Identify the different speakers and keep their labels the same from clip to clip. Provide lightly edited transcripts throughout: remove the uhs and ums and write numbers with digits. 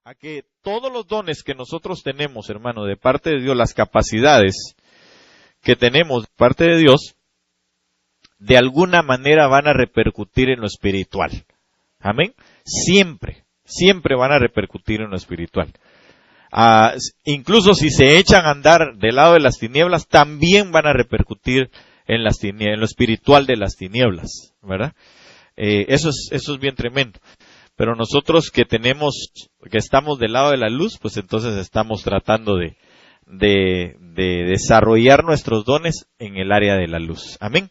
Speaker 1: a que todos los dones que nosotros tenemos, hermano, de parte de Dios, las capacidades que tenemos de parte de Dios, de alguna manera van a repercutir en lo espiritual. Amén. Siempre van a repercutir en lo espiritual. Incluso si se echan a andar del lado de las tinieblas, también van a repercutir en lo espiritual de las tinieblas, ¿verdad? Eso es bien tremendo. Pero nosotros que estamos del lado de la luz, pues entonces estamos tratando de desarrollar nuestros dones en el área de la luz. Amén.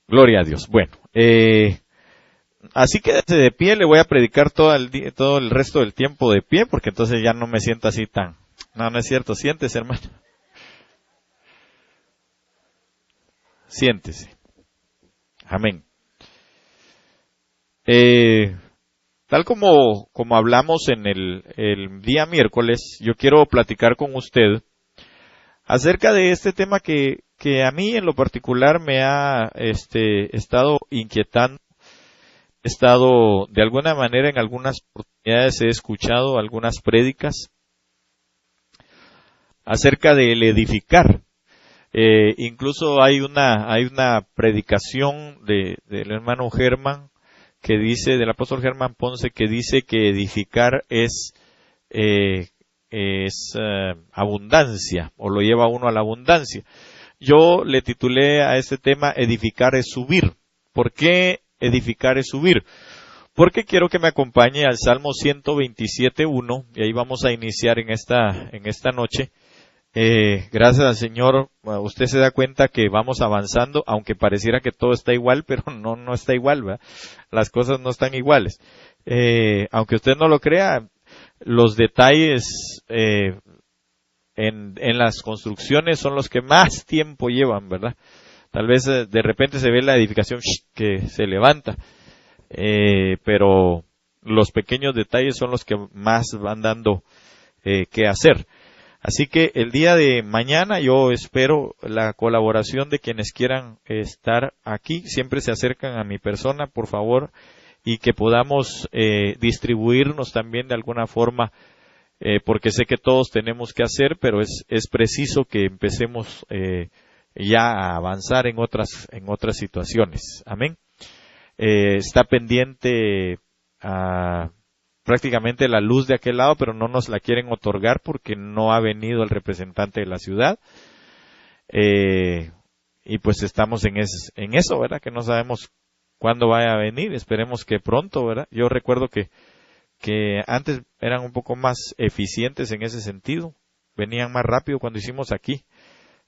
Speaker 1: Gloria a Dios. Bueno, así quédese de pie, le voy a predicar todo el resto del tiempo de pie, porque entonces ya no me siento así tan... No es cierto, siéntese, hermano. Siéntese. Amén. Tal como hablamos en el día miércoles, yo quiero platicar con usted acerca de este tema que a mí en lo particular me ha estado inquietando. He estado, de alguna manera, en algunas oportunidades he escuchado algunas prédicas acerca del edificar. Incluso hay una predicación del hermano Germán que dice, del apóstol Germán Ponce, que dice que edificar es abundancia, o lo lleva uno a la abundancia. Yo le titulé a este tema, edificar es subir. ¿Por qué edificar es subir? Porque quiero que me acompañe al Salmo 127.1, y ahí vamos a iniciar en esta noche. Gracias al Señor, usted se da cuenta que vamos avanzando, aunque pareciera que todo está igual, pero no está igual, ¿verdad? Las cosas no están iguales. Aunque usted no lo crea, los detalles en las construcciones son los que más tiempo llevan, ¿verdad? Tal vez de repente se ve la edificación que se levanta, pero los pequeños detalles son los que más van dando que hacer. Así que el día de mañana yo espero la colaboración de quienes quieran estar aquí. Siempre se acercan a mi persona, por favor, y que podamos distribuirnos también de alguna forma, porque sé que todos tenemos que hacer, pero es preciso que empecemos ya a avanzar en otras situaciones. Amén. Está pendiente prácticamente la luz de aquel lado, pero no nos la quieren otorgar porque no ha venido el representante de la ciudad. Y pues estamos en eso, ¿verdad? Que no sabemos cuándo vaya a venir. Esperemos que pronto, ¿verdad? Yo recuerdo que antes eran un poco más eficientes en ese sentido. Venían más rápido cuando hicimos aquí.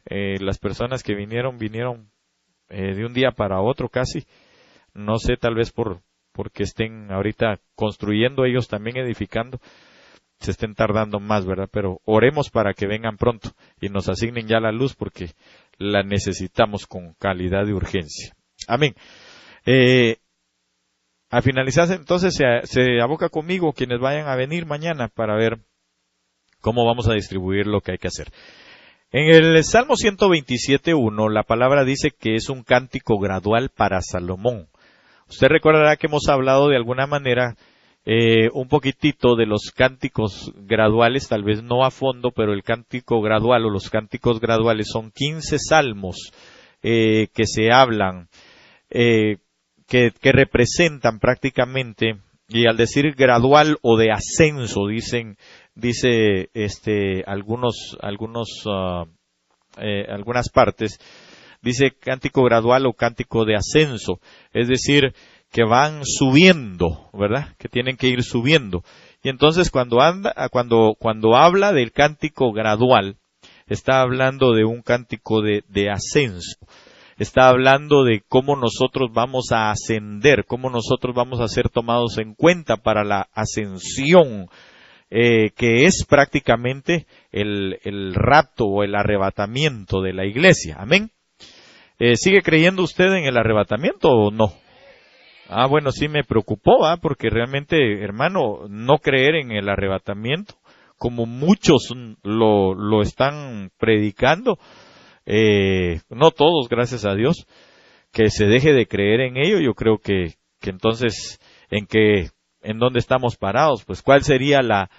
Speaker 1: Las personas que vinieron de un día para otro casi. No sé, tal vez porque estén ahorita construyendo, ellos también edificando, se estén tardando más, ¿verdad? Pero oremos para que vengan pronto y nos asignen ya la luz porque la necesitamos con calidad de urgencia. Amén. A finalizar, entonces, se aboca conmigo quienes vayan a venir mañana para ver cómo vamos a distribuir lo que hay que hacer. En el Salmo 127.1, la palabra dice que es un cántico gradual para Salomón. Usted recordará que hemos hablado de alguna manera un poquitito de los cánticos graduales, tal vez no a fondo, pero el cántico gradual o los cánticos graduales son 15 salmos que se hablan, que representan prácticamente, y al decir gradual o de ascenso, dice algunas partes, dice cántico gradual o cántico de ascenso, es decir, que van subiendo, ¿verdad? Que tienen que ir subiendo. Y entonces cuando habla del cántico gradual, está hablando de un cántico de ascenso. Está hablando de cómo nosotros vamos a ascender, cómo nosotros vamos a ser tomados en cuenta para la ascensión, que es prácticamente el rapto o el arrebatamiento de la iglesia. Amén. ¿Sigue creyendo usted en el arrebatamiento o no? Bueno, sí me preocupó, porque realmente, hermano, no creer en el arrebatamiento, como muchos lo están predicando, no todos, gracias a Dios, que se deje de creer en ello. Yo creo que entonces, en en dónde estamos parados. Pues ¿cuál sería la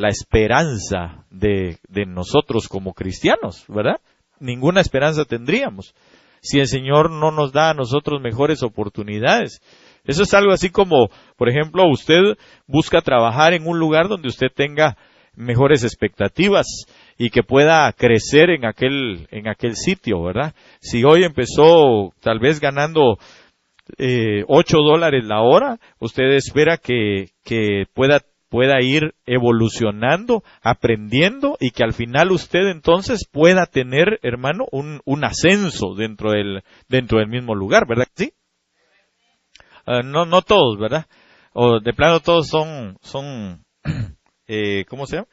Speaker 1: esperanza de nosotros como cristianos, verdad? Ninguna esperanza tendríamos si el Señor no nos da a nosotros mejores oportunidades. Eso es algo así como, por ejemplo, usted busca trabajar en un lugar donde usted tenga mejores expectativas y que pueda crecer en aquel sitio, ¿verdad? Si hoy empezó tal vez ganando $8 la hora, usted espera que pueda ir evolucionando, aprendiendo, y que al final usted entonces pueda tener, hermano, un ascenso dentro del mismo lugar, ¿verdad que sí? No todos, ¿verdad? O de plano todos son ¿cómo se llama?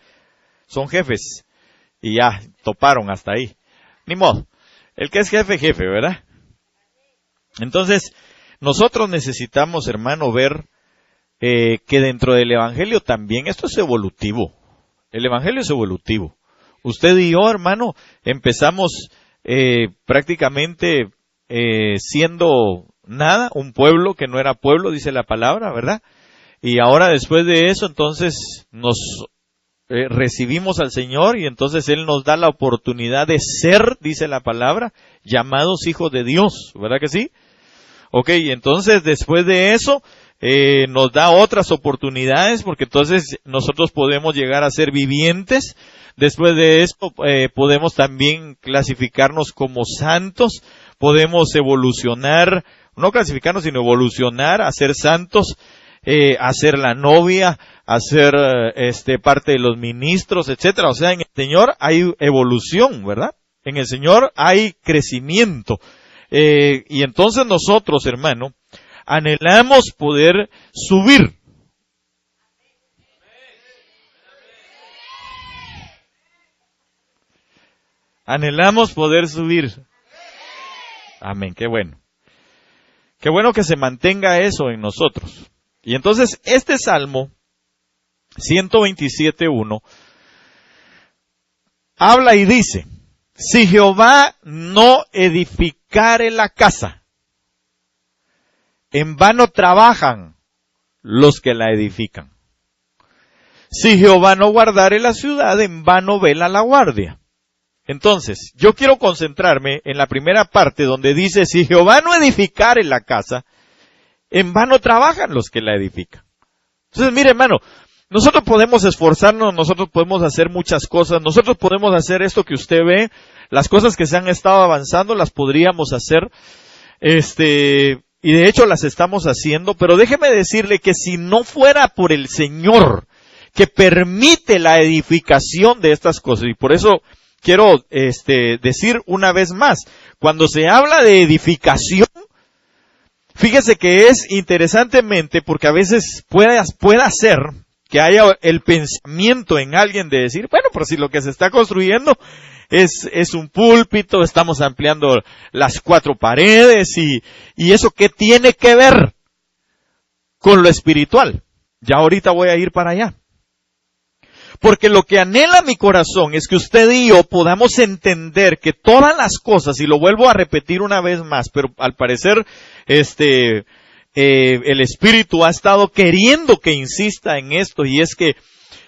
Speaker 1: Son jefes y ya toparon hasta ahí. Ni modo. El que es jefe, jefe, ¿verdad? Entonces, nosotros necesitamos, hermano, ver que dentro del Evangelio también esto es evolutivo. El Evangelio es evolutivo. Usted y yo, hermano, empezamos prácticamente siendo nada, un pueblo que no era pueblo, dice la palabra, ¿verdad? Y ahora después de eso, entonces nos recibimos al Señor y entonces Él nos da la oportunidad de ser, dice la palabra, llamados hijos de Dios, ¿verdad que sí? Ok, entonces después de eso nos da otras oportunidades porque entonces nosotros podemos llegar a ser vivientes. Después de eso podemos también clasificarnos como santos, podemos evolucionar, no clasificarnos sino evolucionar a ser santos, a ser la novia, a ser parte de los ministros, etcétera. O sea, en el Señor hay evolución, ¿verdad? En el Señor hay crecimiento. Y entonces nosotros, hermano, anhelamos poder subir. Anhelamos poder subir. Amén, qué bueno. Qué bueno que se mantenga eso en nosotros. Y entonces este Salmo 127:1 habla y dice: si Jehová no edificare la casa, en vano trabajan los que la edifican. Si Jehová no guardare la ciudad, en vano vela la guardia. Entonces, yo quiero concentrarme en la primera parte donde dice: si Jehová no edificare la casa, en vano trabajan los que la edifican. Entonces, mire, hermano, nosotros podemos esforzarnos, nosotros podemos hacer muchas cosas, nosotros podemos hacer esto que usted ve, las cosas que se han estado avanzando las podríamos hacer, y de hecho las estamos haciendo, pero déjeme decirle que si no fuera por el Señor que permite la edificación de estas cosas, y por eso quiero decir una vez más, cuando se habla de edificación, fíjese que es interesantemente porque a veces puede ser que haya el pensamiento en alguien de decir, bueno, pero si lo que se está construyendo es un púlpito, estamos ampliando las 4 paredes y eso ¿qué tiene que ver con lo espiritual? Ya ahorita voy a ir para allá. Porque lo que anhela mi corazón es que usted y yo podamos entender que todas las cosas, y lo vuelvo a repetir una vez más, pero al parecer el Espíritu ha estado queriendo que insista en esto, y es que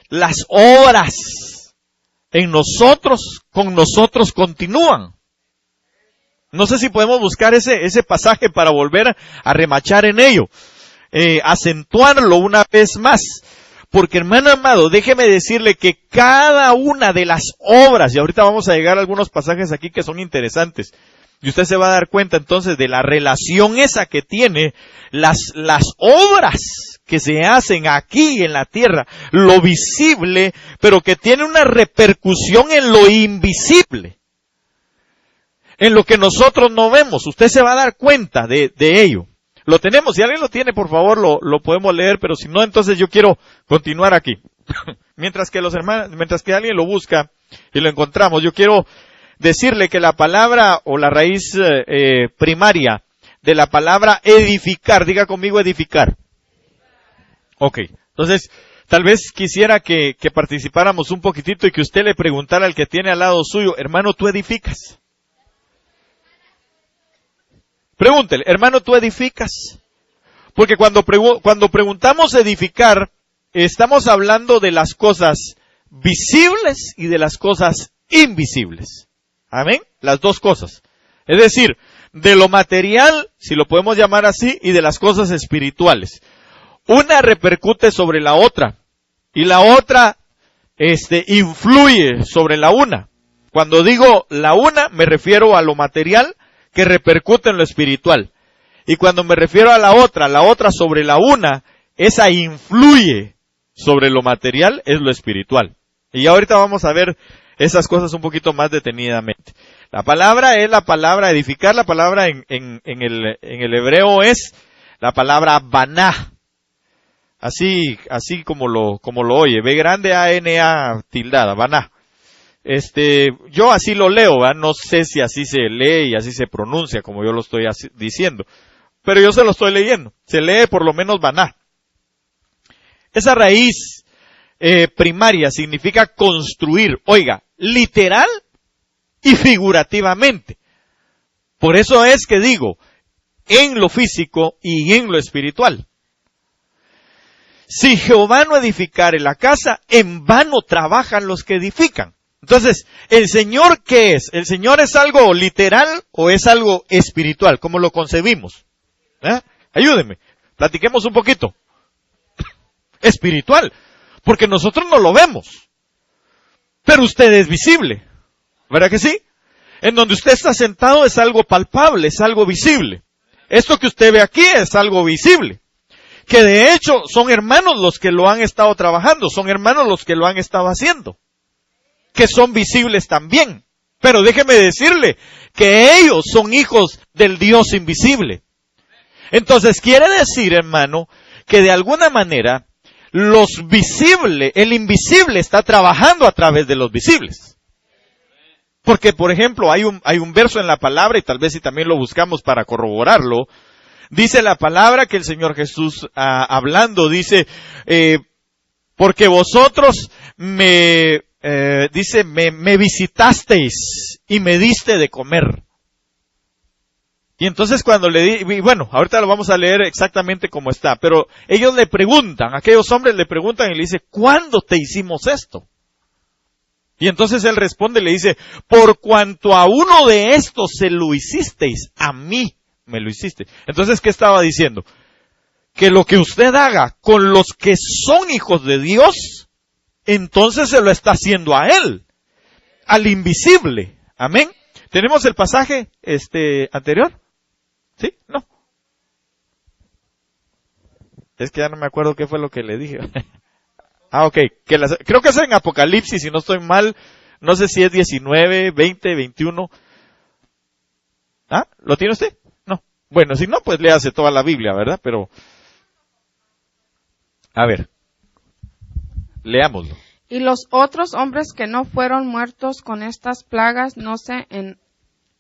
Speaker 1: las obras en nosotros, con nosotros continúan. No sé si podemos buscar ese pasaje para volver a remachar en ello, acentuarlo una vez más. Porque, hermano amado, déjeme decirle que cada una de las obras, y ahorita vamos a llegar a algunos pasajes aquí que son interesantes, y usted se va a dar cuenta entonces de la relación esa que tiene las obras que se hacen aquí en la tierra, lo visible, pero que tiene una repercusión en lo invisible, en lo que nosotros no vemos. Usted se va a dar cuenta de ello. Lo tenemos, si alguien lo tiene, por favor, lo podemos leer, pero si no, entonces yo quiero continuar aquí. mientras que alguien lo busca y lo encontramos, yo quiero decirle que la palabra o la raíz primaria de la palabra edificar, diga conmigo edificar. Ok, entonces tal vez quisiera que participáramos un poquitito y que usted le preguntara al que tiene al lado suyo, hermano, ¿tú edificas? Pregúntele, hermano, ¿tú edificas? Porque cuando preguntamos edificar, estamos hablando de las cosas visibles y de las cosas invisibles. Amén. Las dos cosas. Es decir, de lo material, si lo podemos llamar así, y de las cosas espirituales. Una repercute sobre la otra. Y la otra, influye sobre la una. Cuando digo la una, me refiero a lo material que repercute en lo espiritual. Y cuando me refiero a la otra sobre la una, esa influye sobre lo material, es lo espiritual. Y ahorita vamos a ver esas cosas un poquito más detenidamente. La palabra es la palabra edificar, la palabra en el hebreo es la palabra baná. Así como lo oye, B grande A-N-A tildada, baná. Yo así lo leo, ¿verdad? No sé si así se lee y así se pronuncia como yo lo estoy diciendo. Pero yo se lo estoy leyendo. Se lee por lo menos baná. Esa raíz primaria significa construir. Oiga, literal y figurativamente. Por eso es que digo, en lo físico y en lo espiritual. Si Jehová no edificare la casa, en vano trabajan los que edifican. Entonces, ¿el Señor qué es? ¿El Señor es algo literal o es algo espiritual? ¿Cómo lo concebimos? Ayúdenme, platiquemos un poquito. Espiritual, porque nosotros no lo vemos, pero usted es visible, ¿verdad que sí? En donde usted está sentado es algo palpable, es algo visible. Esto que usted ve aquí es algo visible, que de hecho son hermanos los que lo han estado trabajando, son hermanos los que lo han estado haciendo, que son visibles también. Pero déjeme decirle que ellos son hijos del Dios invisible. Entonces quiere decir, hermano, que de alguna manera el invisible está trabajando a través de los visibles. Porque, por ejemplo, hay un verso en la palabra, y tal vez si también lo buscamos para corroborarlo, dice la palabra que el Señor Jesús, hablando, dice, porque vosotros me visitasteis y me diste de comer. Y entonces cuando bueno, ahorita lo vamos a leer exactamente como está, pero ellos le preguntan, aquellos hombres le preguntan y le dice, ¿cuándo te hicimos esto? Y entonces él responde y le dice, por cuanto a uno de estos se lo hicisteis, a mí me lo hiciste. Entonces, ¿qué estaba diciendo? Que lo que usted haga con los que son hijos de Dios, entonces se lo está haciendo a él, al invisible. Amén. ¿Tenemos el pasaje anterior? ¿Sí? ¿No? Es que ya no me acuerdo qué fue lo que le dije. Ok. Creo que es en Apocalipsis, si no estoy mal. No sé si es 19, 20, 21. ¿Lo tiene usted? No. Bueno, si no, pues léase toda la Biblia, ¿verdad? Pero, a ver. Leámoslo.
Speaker 2: Y los otros hombres que no fueron muertos con estas plagas no se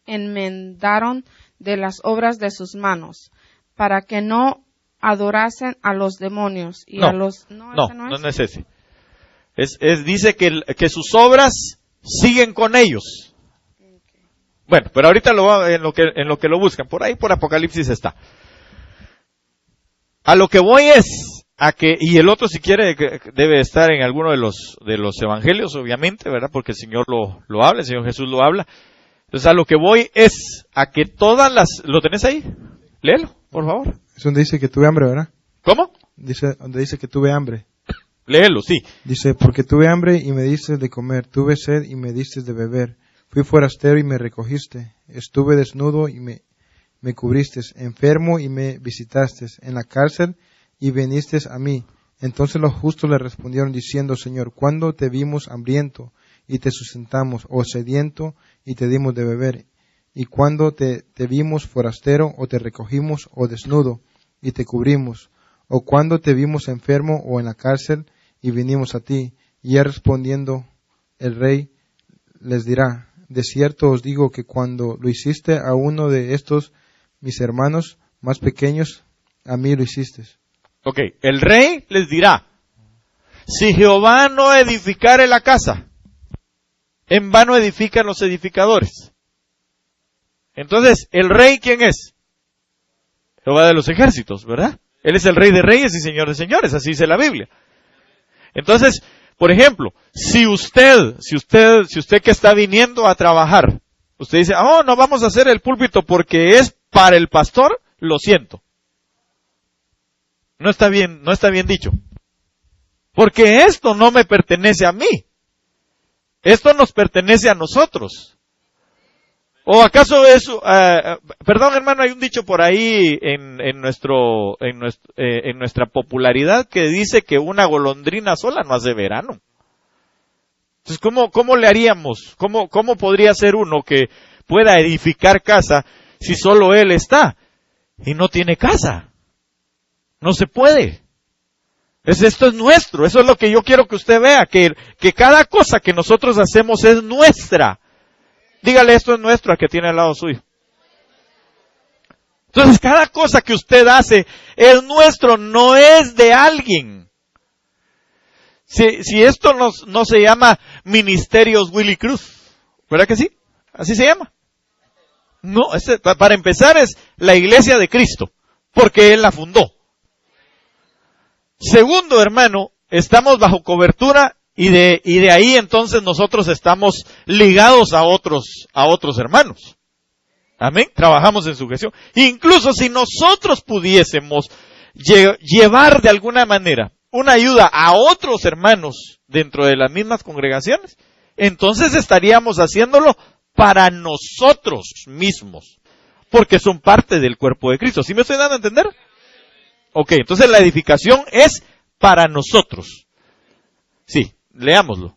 Speaker 2: enmendaron de las obras de sus manos, para que no adorasen a los demonios y a los... No
Speaker 1: es ese. Dice que sus obras siguen con ellos. Okay. Bueno, pero ahorita en lo que lo buscan, por ahí por Apocalipsis está. A lo que voy es y el otro si quiere debe estar en alguno de los evangelios, obviamente, ¿verdad? Porque el Señor lo habla, el Señor Jesús lo habla. Entonces a lo que voy es a que ¿lo tenés ahí? Léelo, por favor.
Speaker 3: Es donde dice que tuve hambre, ¿verdad?
Speaker 1: ¿Cómo?
Speaker 3: Donde dice que tuve hambre.
Speaker 1: Léelo, sí.
Speaker 3: Dice, porque tuve hambre y me diste de comer, tuve sed y me diste de beber, fui forastero y me recogiste, estuve desnudo y me cubriste, enfermo y me visitaste, en la cárcel y viniste a mí. Entonces los justos le respondieron diciendo, Señor, ¿cuándo te vimos hambriento y te sustentamos, o sediento y te dimos de beber? ¿Y cuándo te vimos forastero o te recogimos, o desnudo y te cubrimos? ¿O cuándo te vimos enfermo o en la cárcel y vinimos a ti? Y ya respondiendo el rey les dirá, de cierto os digo que cuando lo hiciste a uno de estos mis hermanos más pequeños, a mí lo hiciste.
Speaker 1: Ok, el rey les dirá, si Jehová no edificare la casa, en vano edifican los edificadores. Entonces, ¿el rey quién es? Jehová de los ejércitos, ¿verdad? Él es el Rey de Reyes y Señor de Señores, así dice la Biblia. Entonces, por ejemplo, si usted que está viniendo a trabajar, usted dice, no vamos a hacer el púlpito porque es para el pastor, lo siento. No está bien dicho. Porque esto no me pertenece a mí. Esto nos pertenece a nosotros. ¿O acaso eso, perdón hermano, hay un dicho por ahí en nuestra popularidad que dice que una golondrina sola no hace verano? Entonces, ¿cómo le haríamos? ¿Cómo podría ser uno que pueda edificar casa si solo él está y no tiene casa? No se puede. Esto es nuestro, eso es lo que yo quiero que usted vea, que cada cosa que nosotros hacemos es nuestra. Dígale, esto es nuestro al que tiene al lado suyo. Entonces, cada cosa que usted hace es nuestro, no es de alguien. Si esto no se llama Ministerios Willy Cruz, ¿verdad que sí? Así se llama. No, para empezar es la Iglesia de Cristo, porque Él la fundó. Segundo, hermano, estamos bajo cobertura y de ahí entonces nosotros estamos ligados a otros hermanos. Amén. Trabajamos en sujeción. Incluso si nosotros pudiésemos llevar de alguna manera una ayuda a otros hermanos dentro de las mismas congregaciones, entonces estaríamos haciéndolo para nosotros mismos, porque son parte del cuerpo de Cristo. ¿Sí me estoy dando a entender? Ok, entonces la edificación es para nosotros. Sí, leámoslo.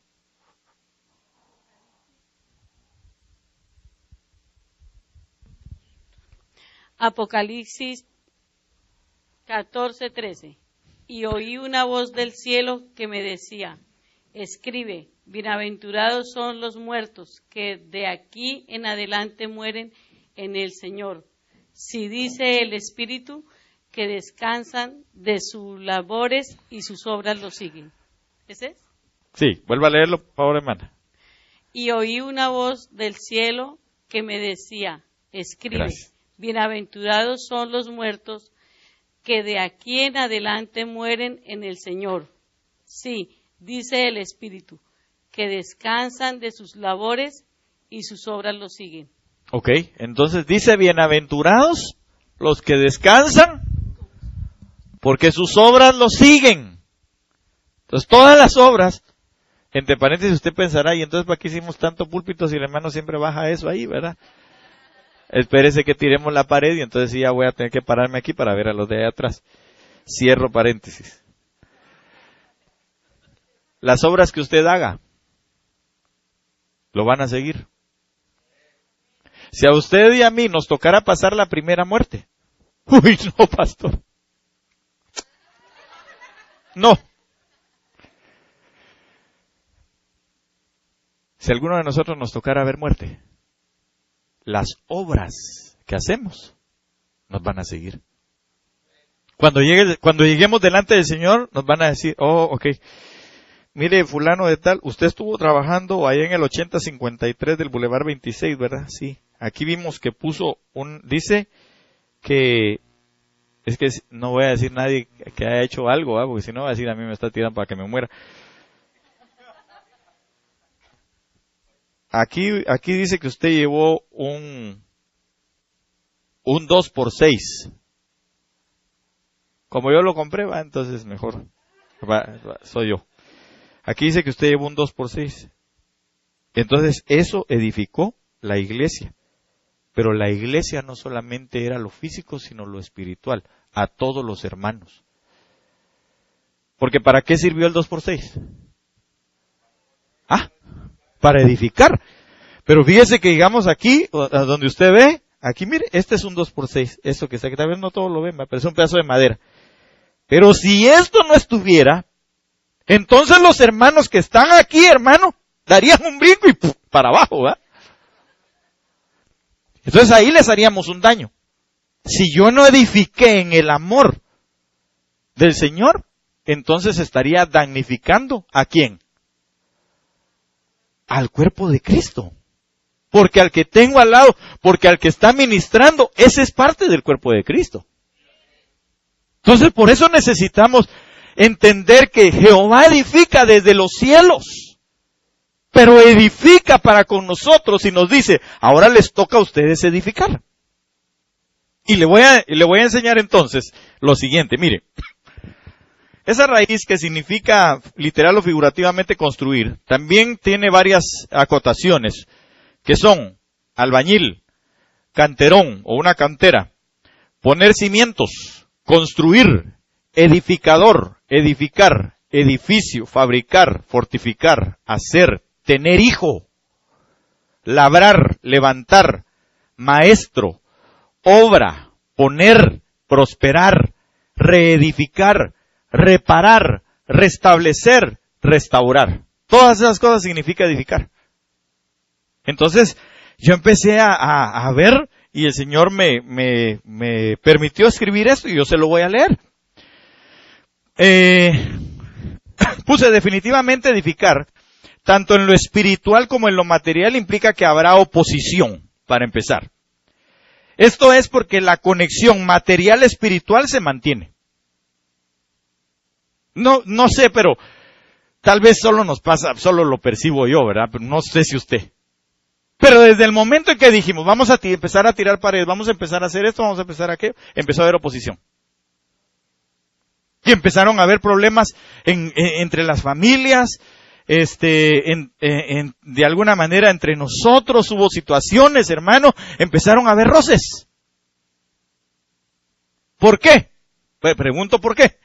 Speaker 4: Apocalipsis 14:13. Y oí una voz del cielo que me decía, escribe, bienaventurados son los muertos que de aquí en adelante mueren en el Señor. Si dice el Espíritu, que descansan de sus labores y sus obras los siguen. ¿Ese es?
Speaker 1: Sí, vuelva a leerlo, por favor, hermana.
Speaker 4: Y oí una voz del cielo que me decía, escribe, gracias. Bienaventurados son los muertos que de aquí en adelante mueren en el Señor. Sí, dice el Espíritu, que descansan de sus labores y sus obras los siguen.
Speaker 1: Ok, entonces dice, bienaventurados los que descansan, porque sus obras los siguen. Entonces todas las obras, entre paréntesis usted pensará, y entonces ¿para qué hicimos tanto púlpito si el hermano siempre baja eso ahí, verdad? Espérese que tiremos la pared y entonces sí ya voy a tener que pararme aquí para ver a los de allá atrás. Cierro paréntesis. Las obras que usted haga, lo van a seguir. Si a usted y a mí nos tocara pasar la primera muerte, uy, no, pastor. No. Si a alguno de nosotros nos tocara ver muerte, las obras que hacemos nos van a seguir. Cuando lleguemos delante del Señor, nos van a decir, ok, mire, fulano de tal, usted estuvo trabajando allá en el 8053 del Boulevard 26, ¿verdad? Sí. Aquí vimos que puso dice que, es que no voy a decir nadie que haya hecho algo, porque si no va a decir a mí me está tirando para que me muera. Aquí dice que usted llevó un 2x6. Como yo lo compré, entonces mejor. Soy yo. Aquí dice que usted llevó un 2x6. Entonces eso edificó la iglesia. Pero la iglesia no solamente era lo físico, sino lo espiritual. A todos los hermanos. Porque ¿para qué sirvió el 2x6? Para edificar. Pero fíjese que digamos aquí, donde usted ve, aquí mire, este es un 2x6. Esto que está aquí, tal vez no todos lo ven, pero es un pedazo de madera. Pero si esto no estuviera, entonces los hermanos que están aquí, hermano, darían un brinco y para abajo, ¿verdad? Entonces ahí les haríamos un daño. Si yo no edifiqué en el amor del Señor, entonces estaría damnificando ¿a quién? Al cuerpo de Cristo. Porque al que tengo al lado, porque al que está ministrando, ese es parte del cuerpo de Cristo. Entonces, por eso necesitamos entender que Jehová edifica desde los cielos, pero edifica para con nosotros y nos dice, ahora les toca a ustedes edificar. Y le voy a enseñar entonces lo siguiente, mire. Esa raíz que significa literal o figurativamente construir, también tiene varias acotaciones, que son albañil, canterón o una cantera, poner cimientos, construir, edificador, edificar, edificio, fabricar, fortificar, hacer, tener hijo, labrar, levantar, maestro, obra, poner, prosperar, reedificar, reparar, restablecer, restaurar. Todas esas cosas significa edificar. Entonces, yo empecé a ver y el Señor me permitió escribir esto y yo se lo voy a leer. Puse definitivamente edificar, tanto en lo espiritual como en lo material, implica que habrá oposición, para empezar. Esto es porque la conexión material-espiritual se mantiene. No sé, pero tal vez solo nos pasa, solo lo percibo yo, ¿verdad? Pero no sé si usted. Pero desde el momento en que dijimos, vamos a empezar a tirar paredes, vamos a empezar a hacer esto, vamos a empezar a aquello, empezó a haber oposición. Y empezaron a haber problemas entre las familias, de alguna manera entre nosotros, hubo situaciones, hermano, empezaron a haber roces. ¿Por qué? Pregunto por qué.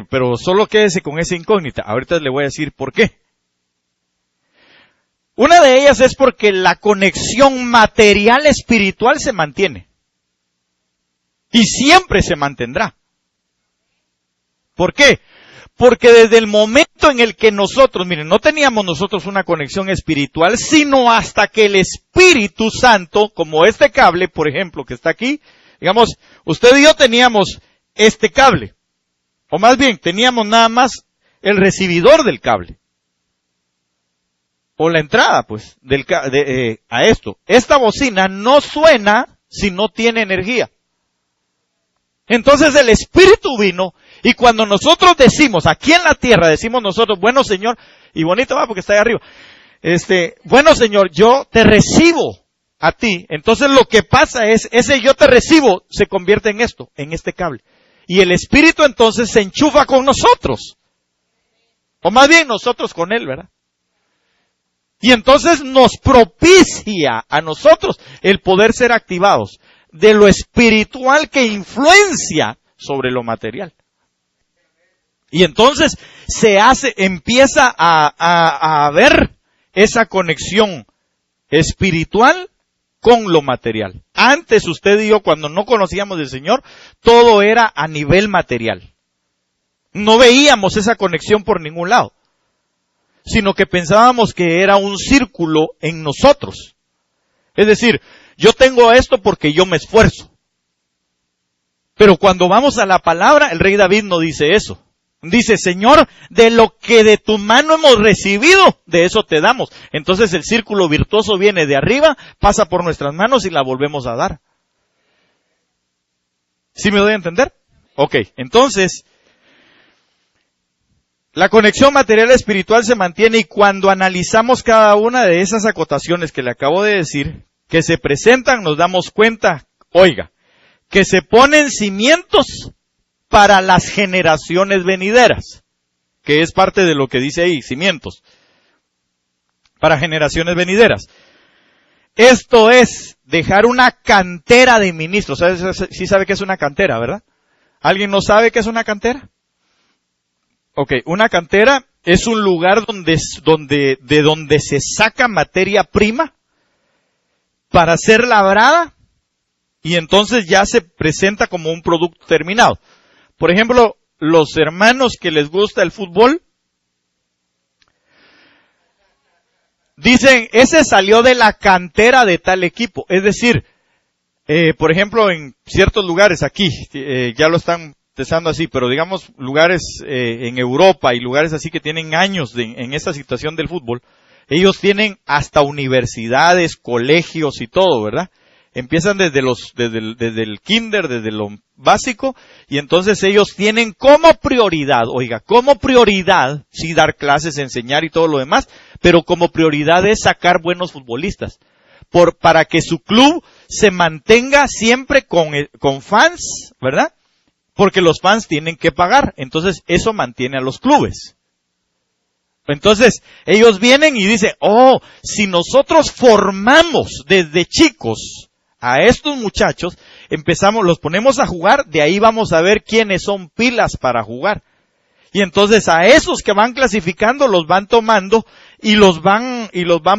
Speaker 1: Pero solo quédese con esa incógnita. Ahorita le voy a decir por qué. Una de ellas es porque la conexión material espiritual se mantiene. Y siempre se mantendrá. ¿Por qué? Porque desde el momento en el que nosotros, miren, no teníamos nosotros una conexión espiritual, sino hasta que el Espíritu Santo, como este cable, por ejemplo, que está aquí, digamos, usted y yo teníamos este cable. O más bien, teníamos nada más el recibidor del cable. O la entrada, pues, a esto. Esta bocina no suena si no tiene energía. Entonces el Espíritu vino, y cuando nosotros decimos, aquí en la tierra, decimos nosotros, bueno Señor, y bonito va porque está ahí arriba, bueno Señor, yo te recibo a ti. Entonces lo que pasa es, ese yo te recibo se convierte en esto, en este cable. Y el Espíritu entonces se enchufa con nosotros. O más bien nosotros con Él, ¿verdad? Y entonces nos propicia a nosotros el poder ser activados de lo espiritual que influencia sobre lo material. Y entonces empieza a haber esa conexión espiritual con lo material. Antes usted y yo, cuando no conocíamos del Señor, todo era a nivel material. No veíamos esa conexión por ningún lado, sino que pensábamos que era un círculo en nosotros. Es decir, yo tengo esto porque yo me esfuerzo. Pero cuando vamos a la palabra, el rey David no dice eso. Dice, Señor, de lo que de tu mano hemos recibido, de eso te damos. Entonces el círculo virtuoso viene de arriba, pasa por nuestras manos y la volvemos a dar. ¿Sí me doy a entender? Ok, entonces, la conexión material espiritual se mantiene y cuando analizamos cada una de esas acotaciones que le acabo de decir, que se presentan, nos damos cuenta, oiga, que se ponen cimientos para las generaciones venideras, que es parte de lo que dice ahí, cimientos, para generaciones venideras. Esto es dejar una cantera de ministros. Sí sabe qué es una cantera, ¿verdad? ¿Alguien no sabe qué es una cantera? Ok, una cantera es un lugar de donde se saca materia prima para ser labrada y entonces ya se presenta como un producto terminado. Por ejemplo, los hermanos que les gusta el fútbol, dicen, ese salió de la cantera de tal equipo. Es decir, por ejemplo, en ciertos lugares aquí, ya lo están empezando así, pero digamos lugares en Europa y lugares así que tienen años en esta situación del fútbol, ellos tienen hasta universidades, colegios y todo, ¿verdad? Empiezan desde el kinder, desde lo básico, y entonces ellos tienen como prioridad, sí dar clases, enseñar y todo lo demás, pero como prioridad es sacar buenos futbolistas, para que su club se mantenga siempre con fans, ¿verdad? Porque los fans tienen que pagar, entonces eso mantiene a los clubes. Entonces, ellos vienen y dicen, si nosotros formamos desde chicos a estos muchachos, los ponemos a jugar, de ahí vamos a ver quiénes son pilas para jugar. Y entonces a esos que van clasificando los van tomando y los van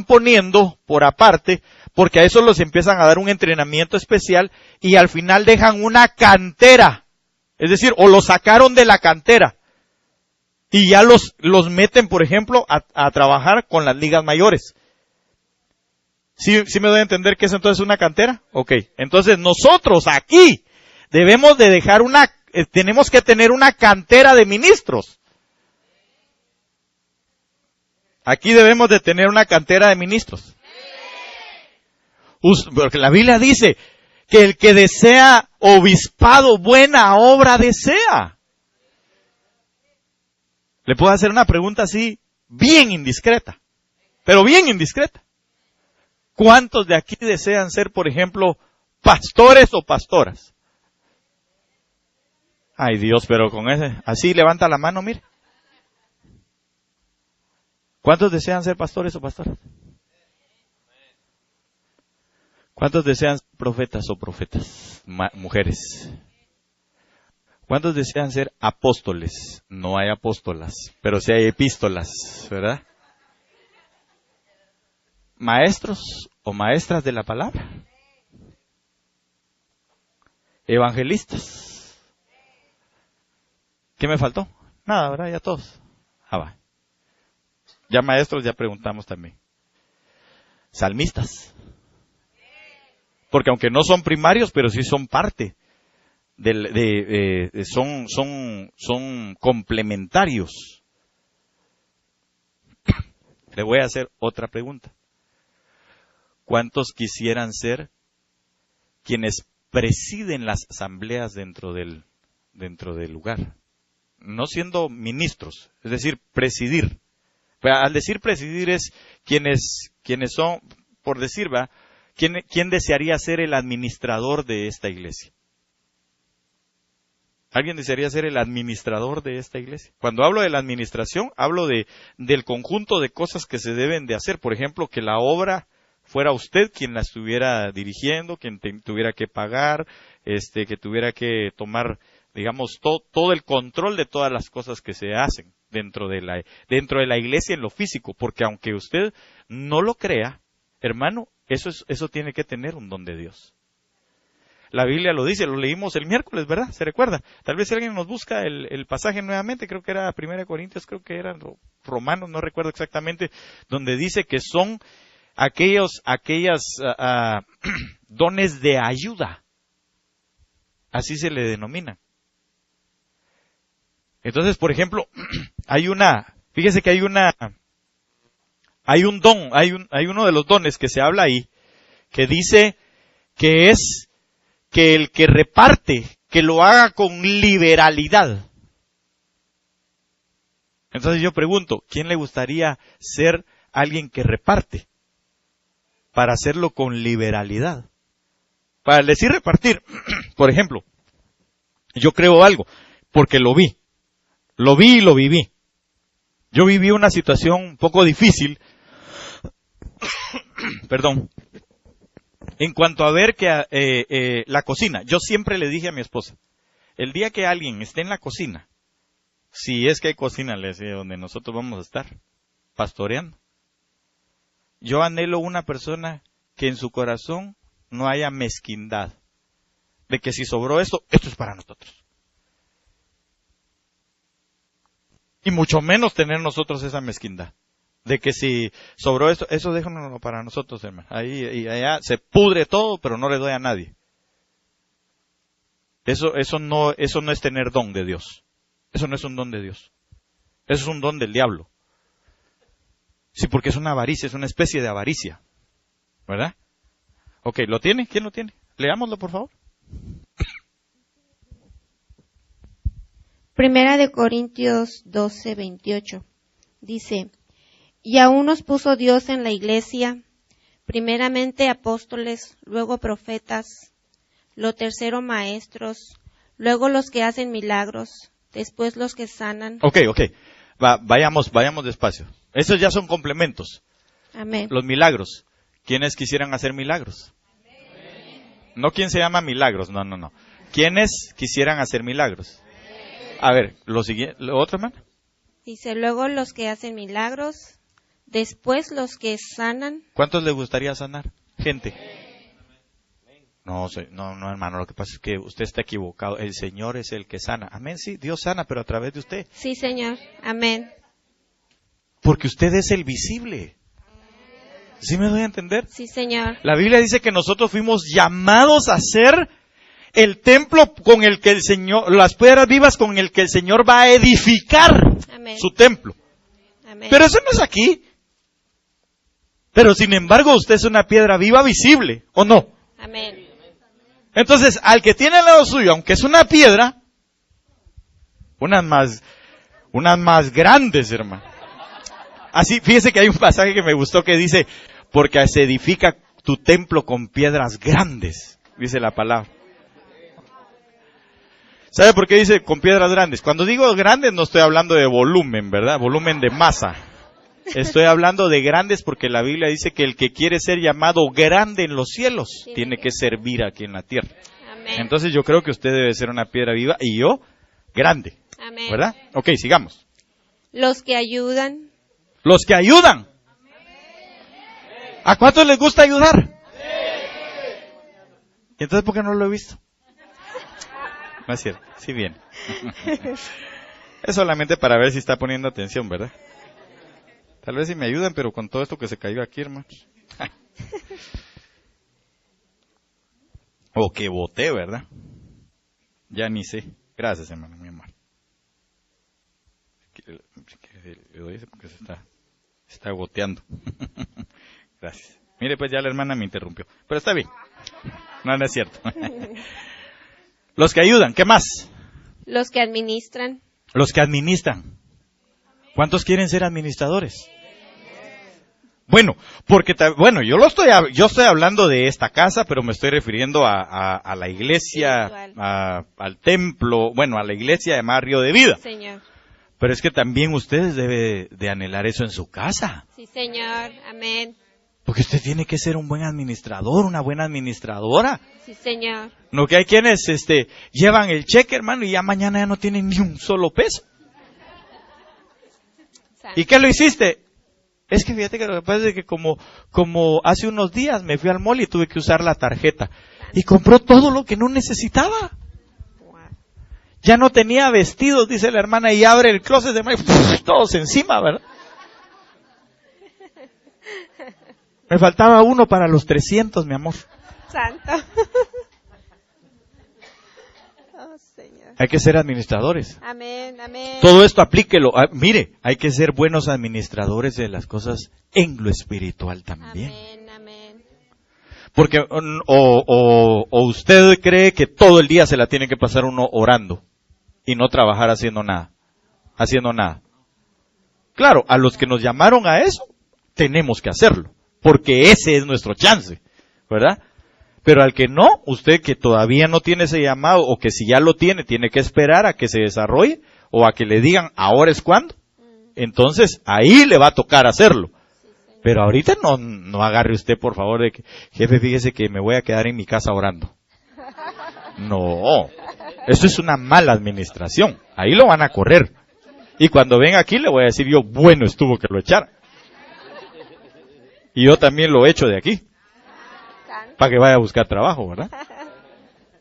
Speaker 1: poniendo por aparte, porque a esos los empiezan a dar un entrenamiento especial y al final dejan una cantera. Es decir, o los sacaron de la cantera. Y ya los meten, por ejemplo, a trabajar con las ligas mayores. ¿Sí me doy a entender que es entonces una cantera? Ok. Entonces nosotros aquí debemos de dejar tenemos que tener una cantera de ministros. Aquí debemos de tener una cantera de ministros. Porque la Biblia dice que el que desea obispado, buena obra desea. Le puedo hacer una pregunta así, bien indiscreta, pero bien indiscreta. ¿Cuántos de aquí desean ser, por ejemplo, pastores o pastoras? Ay Dios, pero con así levanta la mano, mire. ¿Cuántos desean ser pastores o pastoras? ¿Cuántos desean ser profetas o profetas? Mujeres. ¿Cuántos desean ser apóstoles? No hay apóstolas, pero sí hay epístolas, ¿verdad? ¿Maestros o maestras de la palabra? ¿Evangelistas? ¿Qué me faltó? Nada, ¿verdad? Ya todos. Va. Ya maestros, ya preguntamos también. Salmistas. Porque aunque no son primarios, pero sí son parte. Son complementarios. Le voy a hacer otra pregunta. ¿Cuántos quisieran ser quienes presiden las asambleas dentro del lugar? No siendo ministros, es decir, presidir. Pero al decir presidir es quienes son, por decir, ¿va? ¿Quién desearía ser el administrador de esta iglesia? ¿Alguien desearía ser el administrador de esta iglesia? Cuando hablo de la administración, hablo del conjunto de cosas que se deben de hacer. Por ejemplo, que la obra fuera usted quien la estuviera dirigiendo, quien tuviera que pagar, que tuviera que tomar, digamos, todo el control de todas las cosas que se hacen dentro de la iglesia en lo físico. Porque aunque usted no lo crea, hermano, eso tiene que tener un don de Dios. La Biblia lo dice, lo leímos el miércoles, ¿verdad? ¿Se recuerda? Tal vez si alguien nos busca el pasaje nuevamente, creo que era 1 Corintios, creo que eran Romanos, no recuerdo exactamente, donde dice que son aquellas dones de ayuda. Así se le denomina. Entonces, por ejemplo, fíjese que hay un don, hay uno de los dones que se habla ahí, que dice que es que el que reparte, que lo haga con liberalidad. Entonces yo pregunto, ¿quién le gustaría ser alguien que reparte? Para hacerlo con liberalidad. Para decir repartir, por ejemplo, yo creo algo, porque lo vi y lo viví. Yo viví una situación un poco difícil, perdón, en cuanto a ver que la cocina. Yo siempre le dije a mi esposa, el día que alguien esté en la cocina, si es que hay cocina, le decía, donde nosotros vamos a estar, pastoreando, yo anhelo una persona que en su corazón no haya mezquindad, de que si sobró esto es para nosotros. Y mucho menos tener nosotros esa mezquindad. De que si sobró esto, eso déjanoslo para nosotros, hermano. Ahí y allá se pudre todo, pero no le doy a nadie. Eso no es tener don de Dios. Eso no es un don de Dios. Eso es un don del diablo. Sí, porque es una avaricia, es una especie de avaricia. ¿Verdad? Ok, ¿lo tiene? ¿Quién lo tiene? Leámoslo, por favor.
Speaker 5: Primera de Corintios 12:28. Dice, y a unos puso Dios en la iglesia, primeramente apóstoles, luego profetas, lo tercero maestros, luego los que hacen milagros, después los que sanan.
Speaker 1: Ok. Vayamos despacio. Esos ya son complementos.
Speaker 5: Amén.
Speaker 1: Los milagros. ¿Quiénes quisieran hacer milagros? No quién se llama milagros, no. ¿Quiénes quisieran hacer milagros? A ver, lo otro, hermano.
Speaker 5: Dice, luego los que hacen milagros, después los que sanan.
Speaker 1: ¿Cuántos les gustaría sanar? Gente. No, hermano, lo que pasa es que usted está equivocado. El Señor es el que sana. Amén, sí, Dios sana, pero a través de usted.
Speaker 5: Sí, Señor. Amén.
Speaker 1: Porque usted es el visible. ¿Sí me doy a entender?
Speaker 5: Sí, Señor.
Speaker 1: La Biblia dice que nosotros fuimos llamados a ser el templo con el que el Señor, las piedras vivas con el que el Señor va a edificar
Speaker 5: Amén.
Speaker 1: su templo.
Speaker 5: Amén.
Speaker 1: Pero eso no es aquí. Pero sin embargo usted es una piedra viva visible, ¿o no?
Speaker 5: Amén.
Speaker 1: Entonces, al que tiene al lado suyo, aunque es una piedra, unas más grandes, hermano. Así, fíjese que hay un pasaje que me gustó que dice, porque se edifica tu templo con piedras grandes, dice la palabra. ¿Sabe por qué dice con piedras grandes? Cuando digo grandes no estoy hablando de volumen, ¿verdad? Volumen de masa. Estoy hablando de grandes porque la Biblia dice que el que quiere ser llamado grande en los cielos tiene que servir aquí en la tierra.
Speaker 5: Amén.
Speaker 1: Entonces yo creo que usted debe ser una piedra viva y yo grande.
Speaker 5: Amén.
Speaker 1: ¿Verdad? Ok, sigamos.
Speaker 5: Los que ayudan.
Speaker 1: Los que ayudan. ¿A cuántos les gusta ayudar? ¿Y entonces por qué no lo he visto? No es cierto, sí bien. Es solamente para ver si está poniendo atención, ¿verdad? Tal vez si me ayudan, pero con todo esto que se cayó aquí, hermanos. O que boté, ¿verdad? Ya ni sé. Gracias, hermano, mi amor. Le doy ese porque se está goteando. Gracias. Mire, pues ya la hermana me interrumpió. Pero está bien. No es cierto. Los que ayudan, ¿qué más?
Speaker 5: Los que administran.
Speaker 1: Los que administran. ¿Cuántos quieren ser administradores? Bueno, porque yo estoy hablando de esta casa, pero me estoy refiriendo a la iglesia, al templo, a la iglesia llamada Río de Vida.
Speaker 5: Sí, Señor.
Speaker 1: Pero es que también ustedes deben de anhelar eso en su casa.
Speaker 5: Sí, Señor. Amén.
Speaker 1: Porque usted tiene que ser un buen administrador, una buena administradora.
Speaker 5: Sí, Señor.
Speaker 1: No, que hay quienes llevan el cheque, hermano, y ya mañana ya no tienen ni un solo peso. ¿Y qué lo hiciste? Es que fíjate que lo que pasa es que como hace unos días me fui al mall y tuve que usar la tarjeta. Y compró todo lo que no necesitaba. Ya no tenía vestidos, dice la hermana, y abre el closet de todos encima, ¿verdad? Me faltaba uno para los 300, mi amor.
Speaker 5: Santo. Oh, Señor.
Speaker 1: Hay que ser administradores.
Speaker 5: Amén, amén.
Speaker 1: Todo esto aplíquelo. Mire, hay que ser buenos administradores de las cosas en lo espiritual también.
Speaker 5: Amén, amén.
Speaker 1: Porque o usted cree que todo el día se la tiene que pasar uno orando y no trabajar haciendo nada. Claro, a los que nos llamaron a eso, tenemos que hacerlo. Porque ese es nuestro chance, ¿verdad? Pero al que no, usted que todavía no tiene ese llamado, o que si ya lo tiene que esperar a que se desarrolle, o a que le digan, ahora es cuando, entonces ahí le va a tocar hacerlo. Pero ahorita no agarre usted, por favor, de que, jefe, fíjese que me voy a quedar en mi casa orando. No, eso es una mala administración, ahí lo van a correr. Y cuando venga aquí le voy a decir yo, bueno estuvo que lo echara. Y yo también lo echo de aquí. Para que vaya a buscar trabajo, ¿verdad?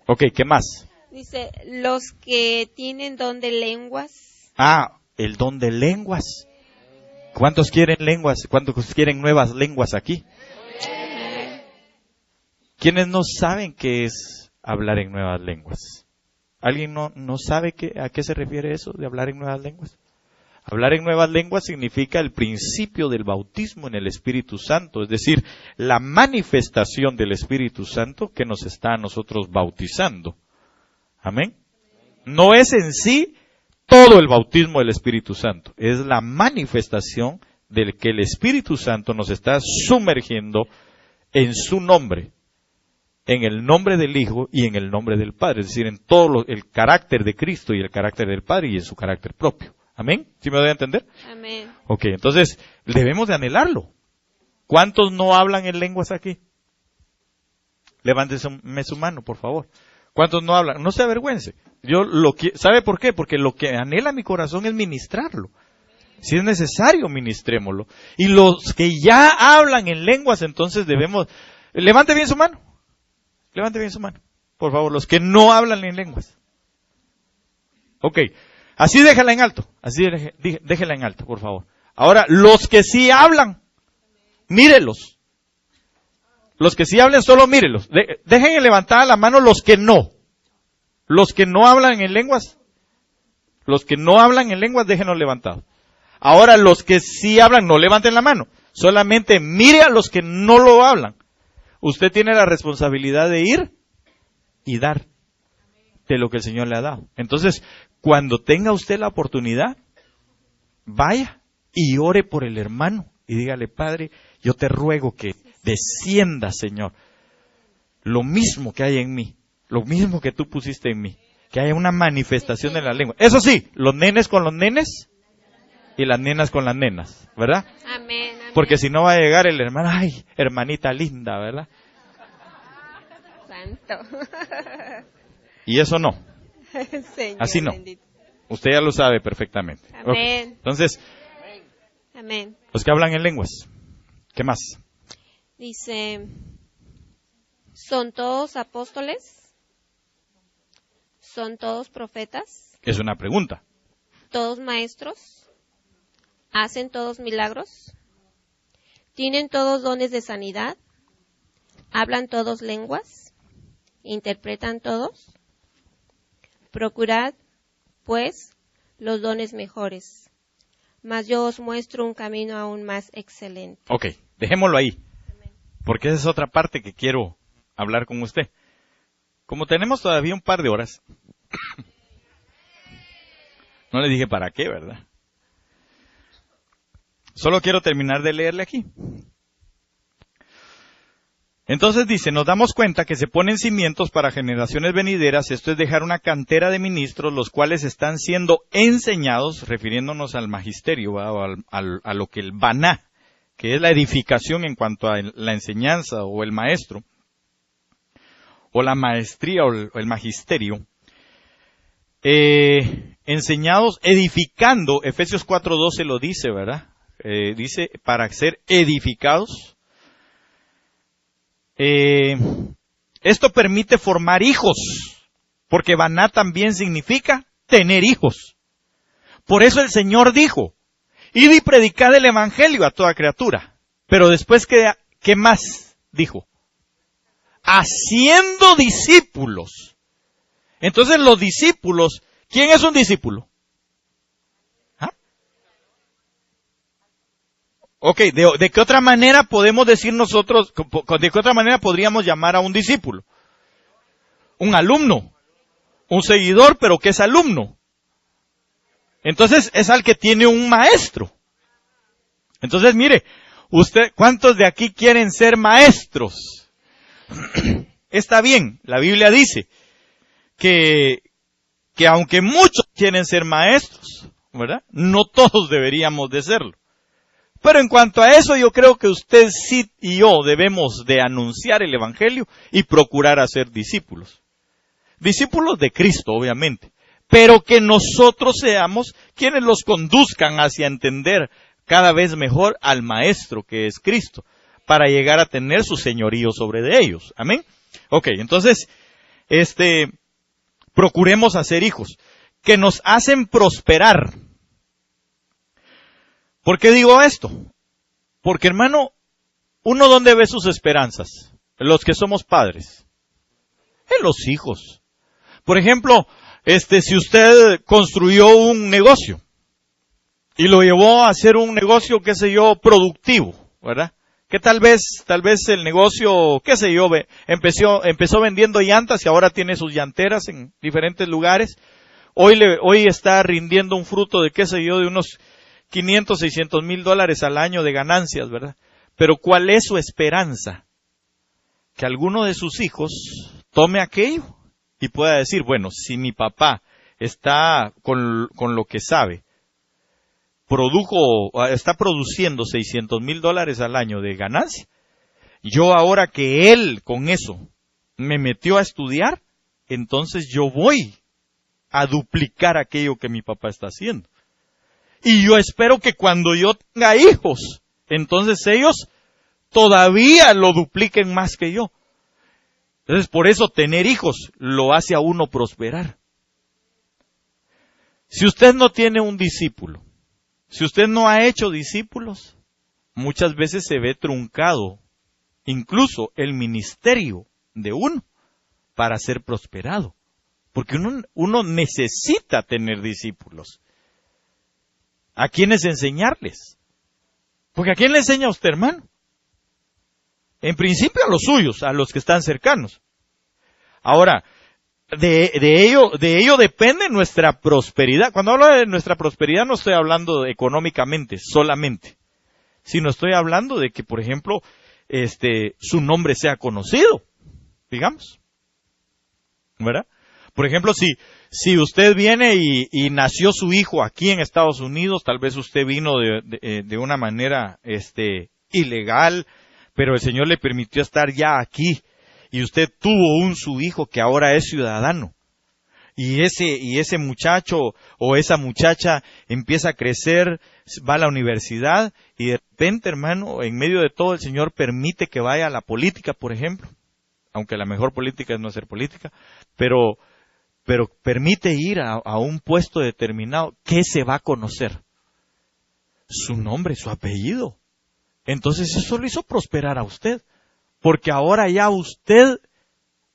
Speaker 1: Ok, ¿qué más?
Speaker 5: Dice, los que tienen don de lenguas.
Speaker 1: Ah, el don de lenguas. ¿Cuántos quieren lenguas? ¿Cuántos quieren nuevas lenguas aquí? ¿Quiénes no saben qué es hablar en nuevas lenguas? ¿Alguien no sabe a qué se refiere eso de hablar en nuevas lenguas? Hablar en nuevas lenguas significa el principio del bautismo en el Espíritu Santo, es decir, la manifestación del Espíritu Santo que nos está a nosotros bautizando. Amén. No es en sí todo el bautismo del Espíritu Santo, es la manifestación del que el Espíritu Santo nos está sumergiendo en su nombre, en el nombre del Hijo y en el nombre del Padre, es decir, en todo el carácter de Cristo y el carácter del Padre y en su carácter propio. ¿Amén? ¿Sí me doy a entender?
Speaker 5: Amén.
Speaker 1: Ok, entonces debemos de anhelarlo. ¿Cuántos no hablan en lenguas aquí? Levántese su mano, por favor. ¿Cuántos no hablan? No se avergüence. ¿Sabe por qué? Porque lo que anhela mi corazón es ministrarlo. Si es necesario, ministrémoslo. Y los que ya hablan en lenguas, entonces debemos... Levante bien su mano. Levante bien su mano. Por favor, los que no hablan en lenguas. Ok. Así déjala en alto. Así déjela en alto, por favor. Ahora, los que sí hablan, mírelos. Los que sí hablan, solo mírelos. Dejen levantada la mano los que no. Los que no hablan en lenguas. Los que no hablan en lenguas, déjenlos levantados. Ahora, los que sí hablan, no levanten la mano. Solamente mire a los que no lo hablan. Usted tiene la responsabilidad de ir y dar de lo que el Señor le ha dado. Entonces, cuando tenga usted la oportunidad, vaya y ore por el hermano y dígale: Padre, yo te ruego que descienda, Señor, lo mismo que hay en mí, lo mismo que tú pusiste en mí, que haya una manifestación de la lengua. Eso sí, los nenes con los nenes y las nenas con las nenas, ¿verdad?
Speaker 5: Amén, amén.
Speaker 1: Porque si no va a llegar el hermano, ay, hermanita linda, ¿verdad?
Speaker 5: Santo.
Speaker 1: Y eso no.
Speaker 5: Señor,
Speaker 1: así no.
Speaker 5: bendito.
Speaker 1: Usted ya lo sabe perfectamente.
Speaker 5: Amén.
Speaker 1: Okay. Entonces,
Speaker 5: amén.
Speaker 1: Los que hablan en lenguas. ¿Qué más?
Speaker 5: Dice, ¿son todos apóstoles? ¿Son todos profetas?
Speaker 1: Es una pregunta.
Speaker 5: ¿Todos maestros? ¿Hacen todos milagros? ¿Tienen todos dones de sanidad? ¿Hablan todos lenguas? ¿Interpretan todos? Procurad, pues, los dones mejores, mas yo os muestro un camino aún más excelente.
Speaker 1: Ok, dejémoslo ahí, porque esa es otra parte que quiero hablar con usted. Como tenemos todavía un par de horas, no le dije para qué, ¿verdad? Solo quiero terminar de leerle aquí. Entonces dice, nos damos cuenta que se ponen cimientos para generaciones venideras, esto es dejar una cantera de ministros, los cuales están siendo enseñados, refiriéndonos al magisterio, o a lo que el baná, que es la edificación en cuanto a la enseñanza o el maestro, o la maestría o el magisterio, enseñados, edificando, Efesios 4:12 lo dice, ¿verdad? Dice, para ser edificados. Esto permite formar hijos, porque baná también significa tener hijos. Por eso el Señor dijo, id y predicad el evangelio a toda criatura. Pero después, ¿qué más dijo? Haciendo discípulos. Entonces los discípulos, ¿quién es un discípulo? Ok, ¿de qué otra manera podemos decir nosotros, de qué otra manera podríamos llamar a un discípulo? Un alumno, un seguidor, pero ¿qué es alumno? Entonces es al que tiene un maestro. Entonces mire, ¿cuántos de aquí quieren ser maestros? Está bien, la Biblia dice que aunque muchos quieren ser maestros, ¿verdad? No todos deberíamos de serlo. Pero en cuanto a eso, yo creo que usted sí y yo debemos de anunciar el evangelio y procurar hacer discípulos. Discípulos de Cristo, obviamente. Pero que nosotros seamos quienes los conduzcan hacia entender cada vez mejor al Maestro que es Cristo, para llegar a tener su señorío sobre de ellos. Amén. Ok, entonces, procuremos hacer hijos que nos hacen prosperar. ¿Por qué digo esto? Porque, hermano, ¿uno dónde ve sus esperanzas? Los que somos padres. En los hijos. Por ejemplo, si usted construyó un negocio y lo llevó a hacer un negocio, qué sé yo, productivo, ¿verdad? Que tal vez el negocio, qué sé yo, empezó vendiendo llantas y ahora tiene sus llanteras en diferentes lugares. Hoy está rindiendo un fruto de, qué sé yo, de unos 500, 600 mil dólares al año de ganancias, ¿verdad? Pero ¿cuál es su esperanza? Que alguno de sus hijos tome aquello y pueda decir, bueno, si mi papá está con lo que sabe, está produciendo 600 mil dólares al año de ganancia, yo ahora que él con eso me metió a estudiar, entonces yo voy a duplicar aquello que mi papá está haciendo. Y yo espero que cuando yo tenga hijos, entonces ellos todavía lo dupliquen más que yo. Entonces, por eso tener hijos lo hace a uno prosperar. Si usted no tiene un discípulo, si usted no ha hecho discípulos, muchas veces se ve truncado incluso el ministerio de uno para ser prosperado. Porque uno necesita tener discípulos. ¿A quiénes enseñarles? Porque ¿a quién le enseña a usted, hermano? En principio a los suyos, a los que están cercanos. Ahora, de ello depende nuestra prosperidad. Cuando hablo de nuestra prosperidad no estoy hablando económicamente solamente, sino estoy hablando de que, por ejemplo, su nombre sea conocido, digamos. ¿Verdad? Por ejemplo, si usted viene y nació su hijo aquí en Estados Unidos, tal vez usted vino de una manera ilegal, pero el Señor le permitió estar ya aquí, y usted tuvo su hijo que ahora es ciudadano, y ese muchacho o esa muchacha empieza a crecer, va a la universidad, y de repente, hermano, en medio de todo el Señor permite que vaya a la política, por ejemplo, aunque la mejor política es no hacer política, pero permite ir a un puesto determinado. ¿Qué se va a conocer? Su nombre, su apellido. Entonces eso lo hizo prosperar a usted, porque ahora ya usted,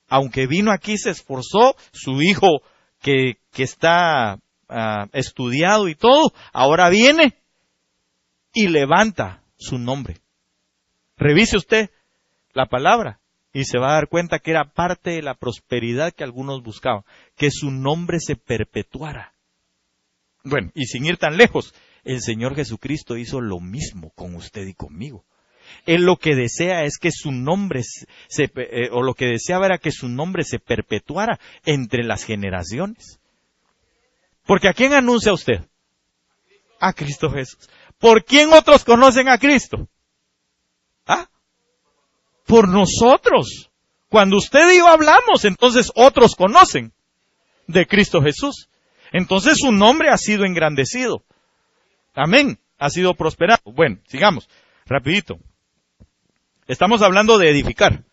Speaker 1: aunque vino aquí, se esforzó, su hijo que está estudiado y todo, ahora viene y levanta su nombre. Revise usted la palabra y se va a dar cuenta que era parte de la prosperidad que algunos buscaban, que su nombre se perpetuara. Bueno, y sin ir tan lejos, el Señor Jesucristo hizo lo mismo con usted y conmigo. Él lo que desea es que su nombre lo que deseaba era que su nombre se perpetuara entre las generaciones. Porque ¿a quién anuncia usted? A Cristo Jesús. ¿Por quién otros conocen a Cristo? ¿Ah? Por nosotros. Cuando usted y yo hablamos, entonces otros conocen de Cristo Jesús. Entonces su nombre ha sido engrandecido. Amén. Ha sido prosperado. Bueno, sigamos. Rapidito. Estamos hablando de edificar.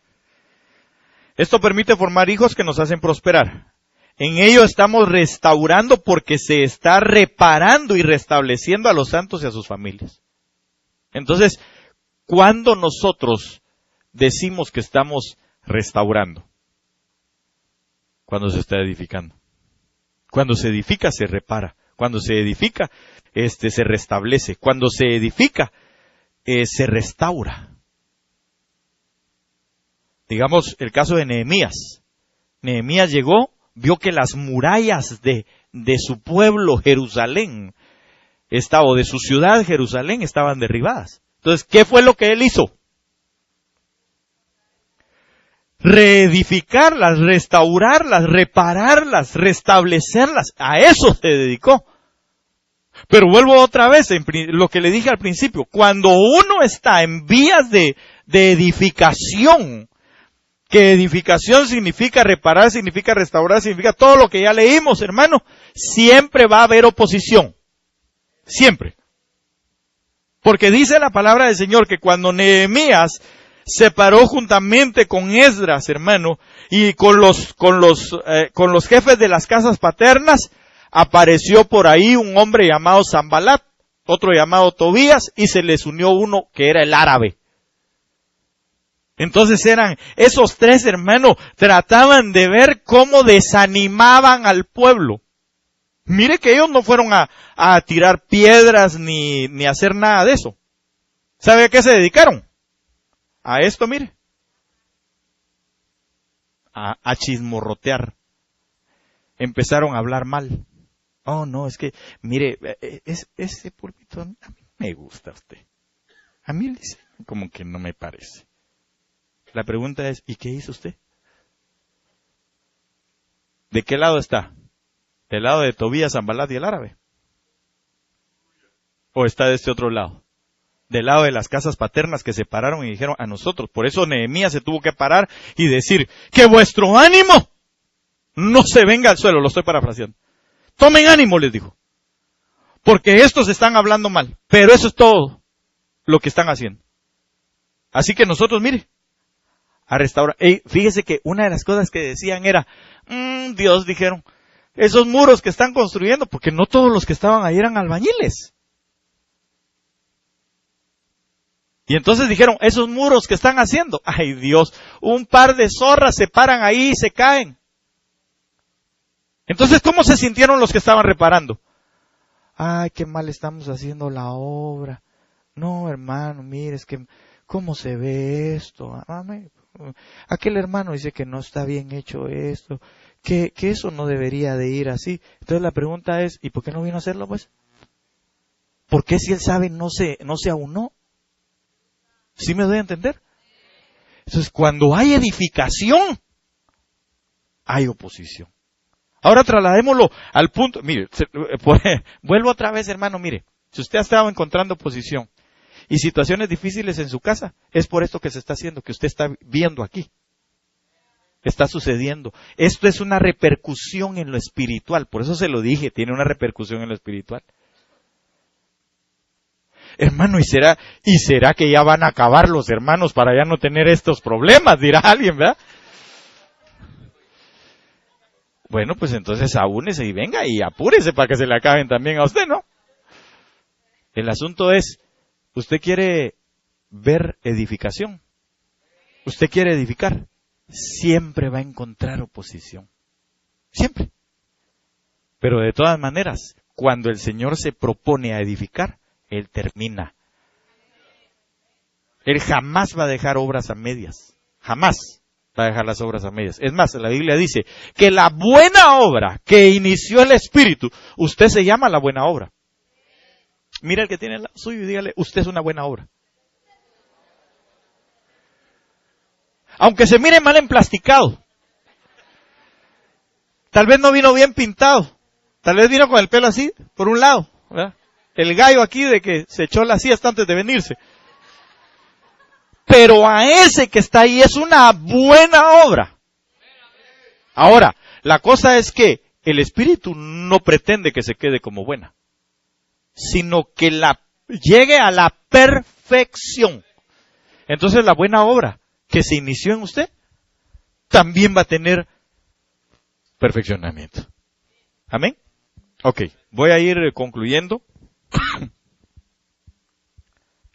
Speaker 1: Esto permite formar hijos que nos hacen prosperar. En ello estamos restaurando porque se está reparando y restableciendo a los santos y a sus familias. Entonces, ¿cuándo nosotros decimos que estamos restaurando? Cuando se está edificando. Cuando se edifica, se repara. Cuando se edifica, se restablece. Cuando se edifica, se restaura. Digamos el caso de Nehemías. Nehemías llegó, vio que las murallas de su pueblo Jerusalén, o de su ciudad Jerusalén, estaban derribadas. Entonces, ¿qué fue lo que él hizo? Reedificarlas, restaurarlas, repararlas, restablecerlas. A eso se dedicó. Pero vuelvo otra vez, lo que le dije al principio. Cuando uno está en vías de edificación, que edificación significa reparar, significa restaurar, significa todo lo que ya leímos, hermano, siempre va a haber oposición. Siempre. Porque dice la palabra del Señor que cuando Nehemías se paró juntamente con Esdras, hermano, y con los jefes de las casas paternas, apareció por ahí un hombre llamado Sanbalat, otro llamado Tobías, y se les unió uno que era el árabe. Entonces esos tres hermanos, trataban de ver cómo desanimaban al pueblo. Mire que ellos no fueron a tirar piedras ni a hacer nada de eso. ¿Sabe a qué se dedicaron? A esto, mire. A chismorrotear. Empezaron a hablar mal. Oh, no, es que, mire, ese púlpito a mí me gusta a usted. A mí dice, como que no me parece. La pregunta es, ¿y qué hizo usted? ¿De qué lado está? ¿Del lado de Tobías, Sanbalat y el árabe? ¿O está de este otro lado? Del lado de las casas paternas que se pararon y dijeron a nosotros. Por eso Nehemías se tuvo que parar y decir, que vuestro ánimo no se venga al suelo. Lo estoy parafraseando. Tomen ánimo, les dijo. Porque estos están hablando mal. Pero eso es todo lo que están haciendo. Así que nosotros, mire, a restaurar. Fíjese que una de las cosas que decían era, Dios, dijeron, esos muros que están construyendo, porque no todos los que estaban ahí eran albañiles. Y entonces dijeron, esos muros que están haciendo, ay Dios, un par de zorras se paran ahí y se caen. Entonces, ¿cómo se sintieron los que estaban reparando? Ay, qué mal estamos haciendo la obra. No, hermano, mire, es que, ¿cómo se ve esto? Aquel hermano dice que no está bien hecho esto, que eso no debería de ir así. Entonces la pregunta es, ¿y por qué no vino a hacerlo, pues? ¿Por qué si él sabe no se aunó? ¿Sí me doy a entender? Entonces, cuando hay edificación, hay oposición. Ahora trasladémoslo al punto, mire, vuelvo otra vez, hermano, mire, si usted ha estado encontrando oposición y situaciones difíciles en su casa, es por esto que se está haciendo, que usted está viendo aquí. Está sucediendo. Esto es una repercusión en lo espiritual, por eso se lo dije, tiene una repercusión en lo espiritual. Hermano, ¿y será que ya van a acabar los hermanos para ya no tener estos problemas? Dirá alguien, ¿verdad? Bueno, pues entonces aúnese y venga y apúrese para que se le acaben también a usted, ¿no? El asunto es, ¿usted quiere ver edificación? ¿Usted quiere edificar? Siempre va a encontrar oposición. Siempre. Pero de todas maneras, cuando el Señor se propone a edificar, Él termina. Él jamás va a dejar obras a medias. Jamás va a dejar las obras a medias. Es más, la Biblia dice que la buena obra que inició el Espíritu, usted se llama la buena obra. Mira el que tiene el lado suyo y dígale, usted es una buena obra. Aunque se mire mal emplasticado. Tal vez no vino bien pintado. Tal vez vino con el pelo así, por un lado, ¿verdad? El gallo aquí de que se echó la siesta antes de venirse. Pero a ese que está ahí es una buena obra. Ahora, la cosa es que el Espíritu no pretende que se quede como buena, sino que llegue a la perfección. Entonces la buena obra que se inició en usted también va a tener perfeccionamiento. ¿Amén? Ok, voy a ir concluyendo.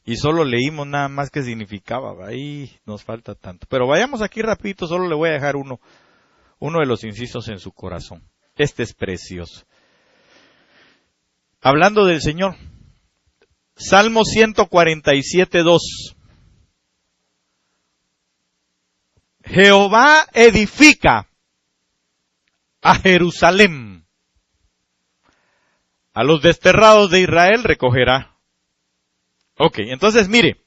Speaker 1: Y solo leímos nada más que significaba. Ahí nos falta tanto. Pero vayamos aquí rapidito, solo le voy a dejar uno de los incisos en su corazón. Este es precioso. Hablando del Señor. Salmo 147:2. Jehová edifica a Jerusalén. A los desterrados de Israel recogerá. Ok, entonces mire,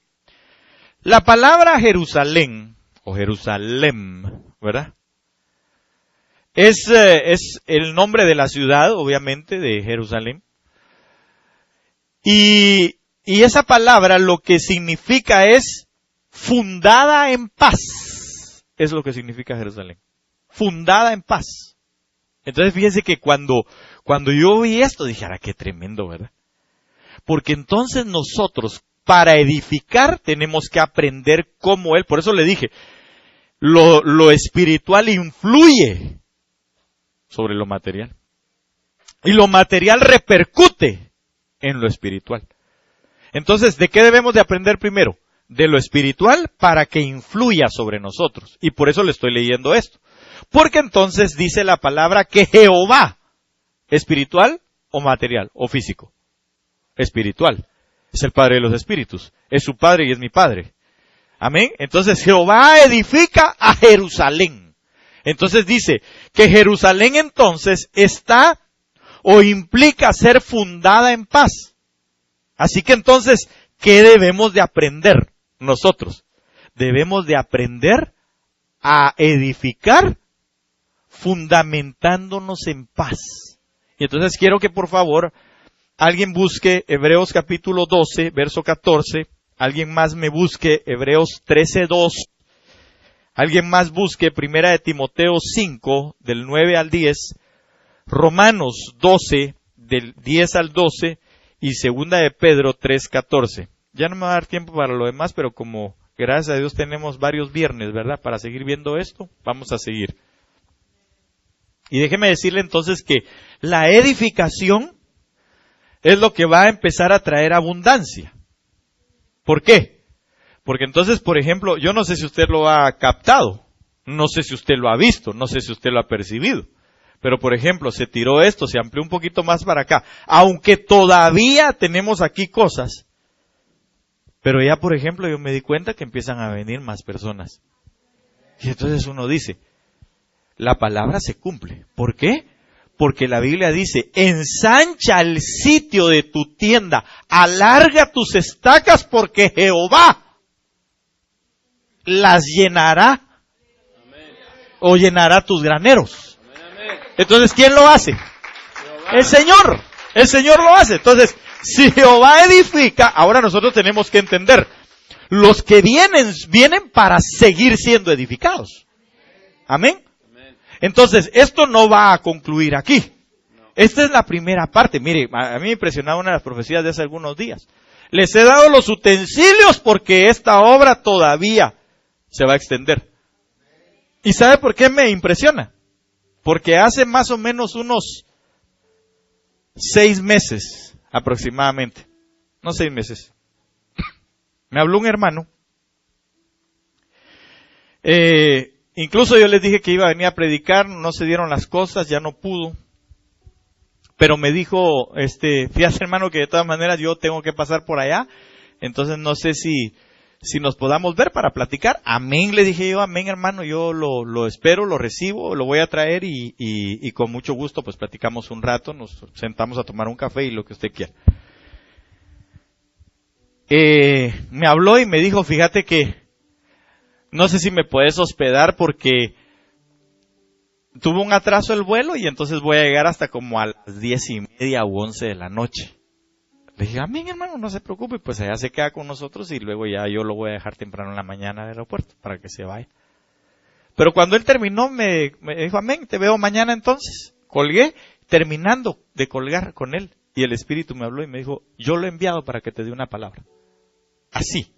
Speaker 1: la palabra Jerusalén, o Jerusalén, ¿verdad? Es el nombre de la ciudad, obviamente, de Jerusalén. Y esa palabra lo que significa es fundada en paz. Es lo que significa Jerusalén. Fundada en paz. Entonces fíjense que cuando yo vi esto, dije, ¡ah, qué tremendo!, ¿verdad? Porque entonces nosotros, para edificar, tenemos que aprender cómo Él, por eso le dije, lo espiritual influye sobre lo material. Y lo material repercute en lo espiritual. Entonces, ¿de qué debemos de aprender primero? De lo espiritual para que influya sobre nosotros. Y por eso le estoy leyendo esto. Porque entonces dice la palabra que Jehová ¿Espiritual o material o físico? Espiritual. Es el Padre de los espíritus. Es su Padre y es mi Padre. Amén. Entonces Jehová edifica a Jerusalén. Entonces dice que Jerusalén entonces está o implica ser fundada en paz. Así que entonces, ¿qué debemos de aprender nosotros? Debemos de aprender a edificar fundamentándonos en paz. Y entonces quiero que por favor alguien busque Hebreos capítulo 12, verso 14. Alguien más me busque Hebreos 13:2. Alguien más busque Primera de Timoteo 5, del 9 al 10. Romanos 12, del 10 al 12. Y Segunda de Pedro 3:14. Ya no me va a dar tiempo para lo demás, pero como gracias a Dios tenemos varios viernes, ¿verdad? Para seguir viendo esto, vamos a seguir. Y déjeme decirle entonces que la edificación es lo que va a empezar a traer abundancia. ¿Por qué? Porque entonces, por ejemplo, yo no sé si usted lo ha captado, no sé si usted lo ha visto, no sé si usted lo ha percibido. Pero, por ejemplo, se tiró esto, se amplió un poquito más para acá. Aunque todavía tenemos aquí cosas. Pero ya, por ejemplo, yo me di cuenta que empiezan a venir más personas. Y entonces uno dice, la palabra se cumple. ¿Por qué? Porque la Biblia dice, ensancha el sitio de tu tienda, alarga tus estacas porque Jehová las llenará. O llenará tus graneros. Entonces, ¿quién lo hace? El Señor. El Señor lo hace. Entonces, si Jehová edifica, ahora nosotros tenemos que entender, los que vienen para seguir siendo edificados. Amén. Entonces, esto no va a concluir aquí. Esta es la primera parte. Mire, a mí me impresionaba una de las profecías de hace algunos días. Les he dado los utensilios porque esta obra todavía se va a extender. ¿Y sabe por qué me impresiona? Porque hace más o menos unos 6 meses aproximadamente, no 6 meses, me habló un hermano. Incluso yo les dije que iba a venir a predicar, no se dieron las cosas, ya no pudo. Pero me dijo, fíjate hermano que de todas maneras yo tengo que pasar por allá, entonces no sé si nos podamos ver para platicar. Amén, le dije yo, amén hermano, yo lo espero, lo recibo, lo voy a traer y con mucho gusto pues platicamos un rato, nos sentamos a tomar un café y lo que usted quiera. Me habló y me dijo, fíjate que no sé si me puedes hospedar porque tuvo un atraso el vuelo y entonces voy a llegar hasta como a las 10:30 u 11 de la noche. Le dije, amén hermano, no se preocupe, pues allá se queda con nosotros y luego ya yo lo voy a dejar temprano en la mañana del aeropuerto para que se vaya. Pero cuando él terminó me dijo, amén, te veo mañana entonces. Colgué, terminando de colgar con él. Y el Espíritu me habló y me dijo, yo lo he enviado para que te dé una palabra. Así.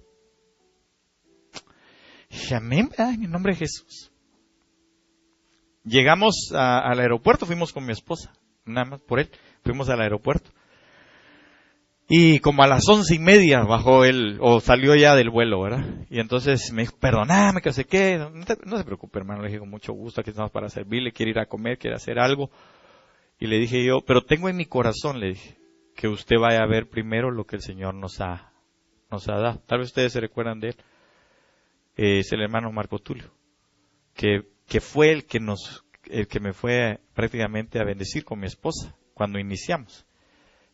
Speaker 1: Dije, amén, en el nombre de Jesús. Llegamos al aeropuerto, fuimos con mi esposa, nada más por él, fuimos al aeropuerto. Y como a las 11:30 bajó él, o salió ya del vuelo, ¿verdad? Y entonces me dijo, perdóname, que sé qué, no se preocupe hermano, le dije con mucho gusto, aquí estamos para servirle, quiere ir a comer, quiere hacer algo. Y le dije yo, pero tengo en mi corazón, le dije, que usted vaya a ver primero lo que el Señor nos ha dado. Tal vez ustedes se recuerdan de él. Es el hermano Marco Tulio, que fue el que me fue prácticamente a bendecir con mi esposa cuando iniciamos.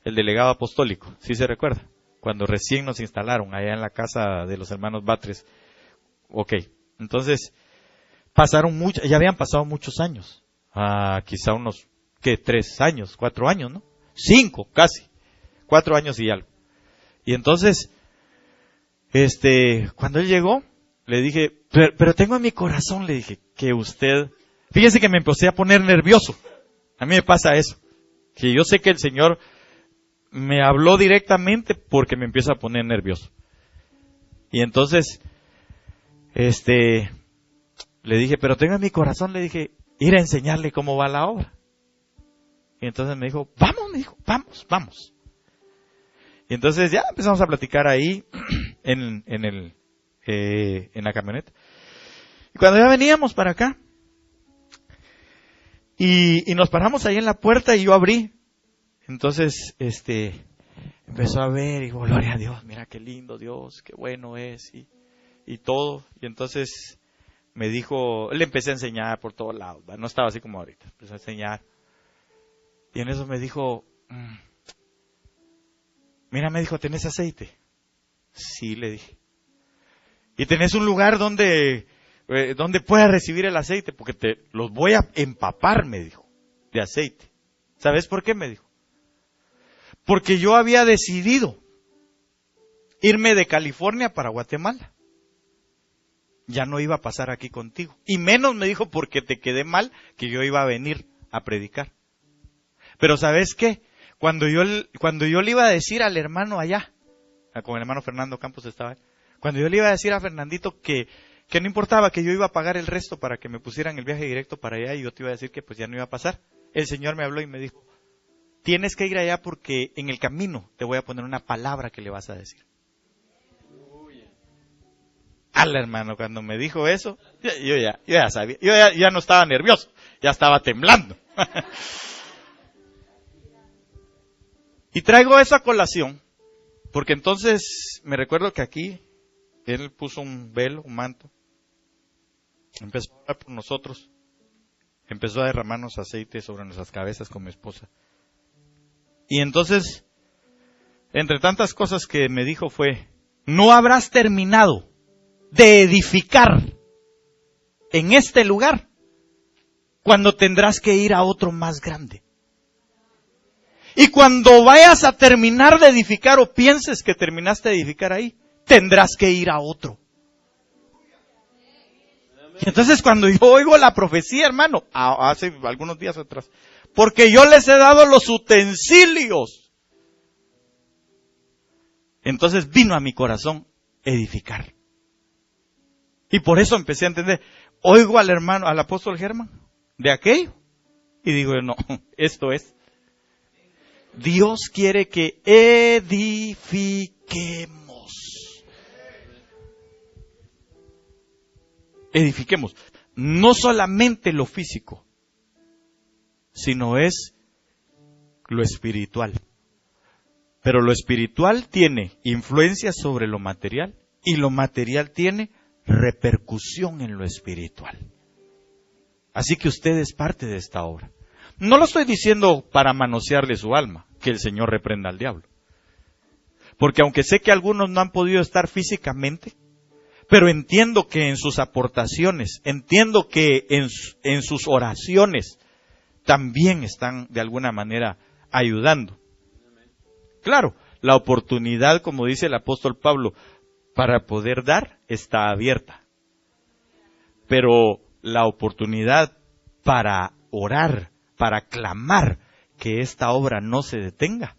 Speaker 1: El delegado apostólico, ¿sí se recuerda? Cuando recién nos instalaron allá en la casa de los hermanos Batres. Ok, entonces ya habían pasado muchos años. Quizá unos, 3 años, 4 años, ¿no? 5, casi. 4 años y algo. Y entonces, cuando él llegó, le dije, pero tengo en mi corazón, le dije, que usted, fíjese que me empecé a poner nervioso. A mí me pasa eso. Que yo sé que el Señor me habló directamente porque me empieza a poner nervioso. Y entonces, le dije, pero tengo en mi corazón, le dije, ir a enseñarle cómo va la obra. Y entonces me dijo, vamos. Y entonces ya empezamos a platicar ahí en la camioneta. Y cuando ya veníamos para acá, Y nos paramos ahí en la puerta y yo abrí. Entonces, empezó a ver y gloria a Dios, mira qué lindo Dios, qué bueno es y todo. Y entonces me dijo, le empecé a enseñar por todos lados, ¿verdad? No estaba así como ahorita, empecé a enseñar. Y en eso me dijo, mira, me dijo, ¿tenés aceite? Sí, le dije. ¿Y tenés un lugar donde puedas recibir el aceite? Porque los voy a empapar, me dijo, de aceite. ¿Sabes por qué? Me dijo. Porque yo había decidido irme de California para Guatemala. Ya no iba a pasar aquí contigo. Y menos me dijo porque te quedé mal que yo iba a venir a predicar. Pero ¿sabes qué? Cuando yo le iba a decir al hermano allá, con el hermano Fernando Campos estaba ahí, cuando yo le iba a decir a Fernandito que no importaba, que yo iba a pagar el resto para que me pusieran el viaje directo para allá y yo te iba a decir que pues ya no iba a pasar, el Señor me habló y me dijo, tienes que ir allá porque en el camino te voy a poner una palabra que le vas a decir. Al hermano, cuando me dijo eso, yo ya sabía, yo ya no estaba nervioso, ya estaba temblando. Y traigo esa colación, porque entonces me recuerdo que aquí él puso un velo, un manto, empezó a hablar por nosotros, empezó a derramarnos aceite sobre nuestras cabezas con mi esposa. Y entonces, entre tantas cosas que me dijo fue, no habrás terminado de edificar en este lugar cuando tendrás que ir a otro más grande. Y cuando vayas a terminar de edificar o pienses que terminaste de edificar ahí, tendrás que ir a otro. Y entonces cuando yo oigo la profecía, hermano, hace algunos días atrás, porque yo les he dado los utensilios, entonces vino a mi corazón edificar. Y por eso empecé a entender, oigo al hermano, al apóstol Germán, de aquello, y digo, no, esto es. Dios quiere que edifiquemos. Edifiquemos. No solamente lo físico, sino es lo espiritual. Pero lo espiritual tiene influencia sobre lo material y lo material tiene repercusión en lo espiritual. Así que usted es parte de esta obra. No lo estoy diciendo para manosearle su alma, que el Señor reprenda al diablo. Porque aunque sé que algunos no han podido estar físicamente, pero entiendo que en sus aportaciones, entiendo que en sus oraciones, también están de alguna manera ayudando. Claro, la oportunidad, como dice el apóstol Pablo, para poder dar está abierta. Pero la oportunidad para orar, para clamar que esta obra no se detenga,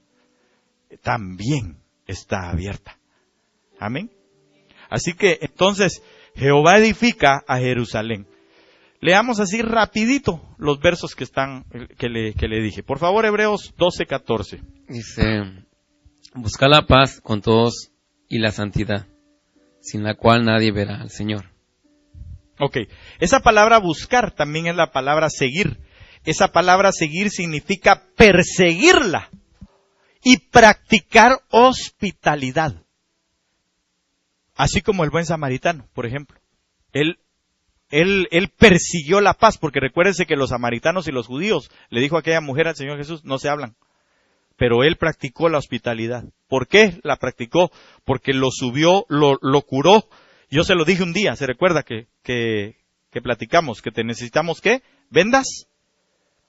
Speaker 1: también está abierta. Amén. Así que entonces Jehová edifica a Jerusalén. Leamos así rapidito los versos que le dije. Por favor, Hebreos 12:14.
Speaker 6: Dice, busca la paz con todos y la santidad, sin la cual nadie verá al Señor.
Speaker 1: Ok, esa palabra buscar también es la palabra seguir. Esa palabra seguir significa perseguirla y practicar hospitalidad. Así como el buen samaritano, por ejemplo. Él persiguió la paz, porque recuérdense que los samaritanos y los judíos, le dijo a aquella mujer al Señor Jesús, no se hablan. Pero él practicó la hospitalidad. ¿Por qué la practicó? Porque lo subió, lo curó. Yo se lo dije un día, ¿se recuerda que platicamos? Que te necesitamos, ¿qué? Vendas,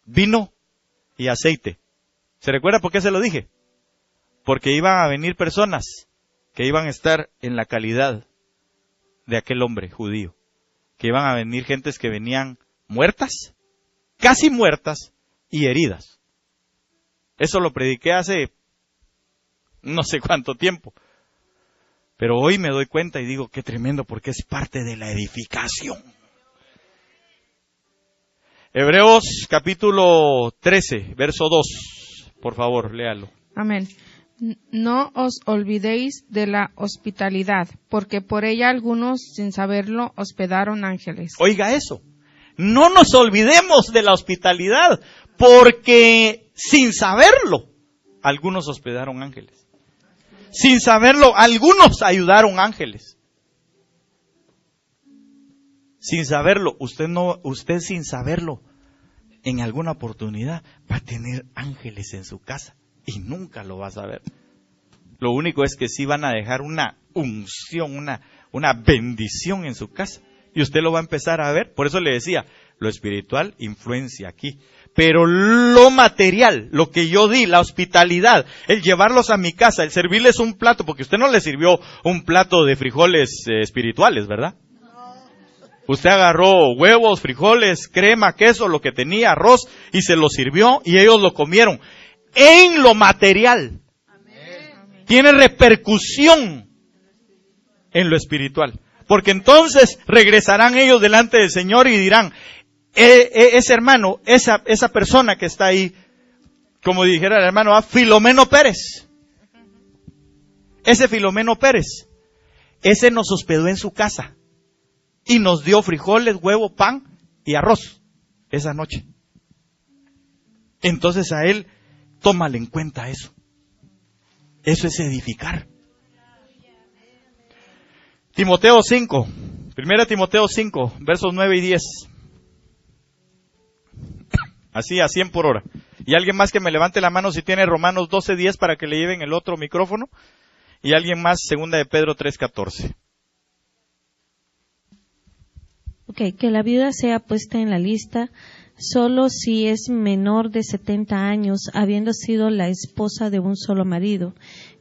Speaker 1: vino y aceite. ¿Se recuerda por qué se lo dije? Porque iban a venir personas que iban a estar en la calidad de aquel hombre judío. Que iban a venir gentes que venían muertas, casi muertas y heridas. Eso lo prediqué hace no sé cuánto tiempo. Pero hoy me doy cuenta y digo, qué tremendo, porque es parte de la edificación. Hebreos capítulo 13, verso 2. Por favor, léalo.
Speaker 2: Amén. No os olvidéis de la hospitalidad, porque por ella algunos, sin saberlo, hospedaron ángeles.
Speaker 1: Oiga eso. no nos olvidemos de la hospitalidad, porque sin saberlo, algunos hospedaron ángeles. Sin saberlo, algunos ayudaron ángeles. Sin saberlo, usted sin saberlo, en alguna oportunidad va a tener ángeles en su casa y nunca lo va a saber. Lo único es que sí van a dejar una unción, una bendición en su casa. Y usted lo va a empezar a ver. Por eso le decía, lo espiritual influencia aquí. Pero lo material, lo que yo di, la hospitalidad, el llevarlos a mi casa, el servirles un plato, porque usted no le sirvió un plato de frijoles espirituales, ¿verdad? Usted agarró huevos, frijoles, crema, queso, lo que tenía, arroz, y se lo sirvió y ellos lo comieron. En lo material. Amén. Tiene repercusión en lo espiritual. Porque entonces regresarán ellos delante del Señor y dirán, ese hermano, esa persona que está ahí, como dijera el hermano, Filomeno Pérez. Ese Filomeno Pérez, ese nos hospedó en su casa. Y nos dio frijoles, huevo, pan y arroz esa noche. Entonces a él, tómale en cuenta eso. Eso es edificar. Timoteo 5, 1 Timoteo 5, versos 9 y 10. Así a 100 por hora. Y alguien más que me levante la mano si tiene Romanos 12, 10 para que le lleven el otro micrófono. Y alguien más, 2 de Pedro 3, 14.
Speaker 7: Que la viuda sea puesta en la lista solo si es menor de 70 años, habiendo sido la esposa de un solo marido,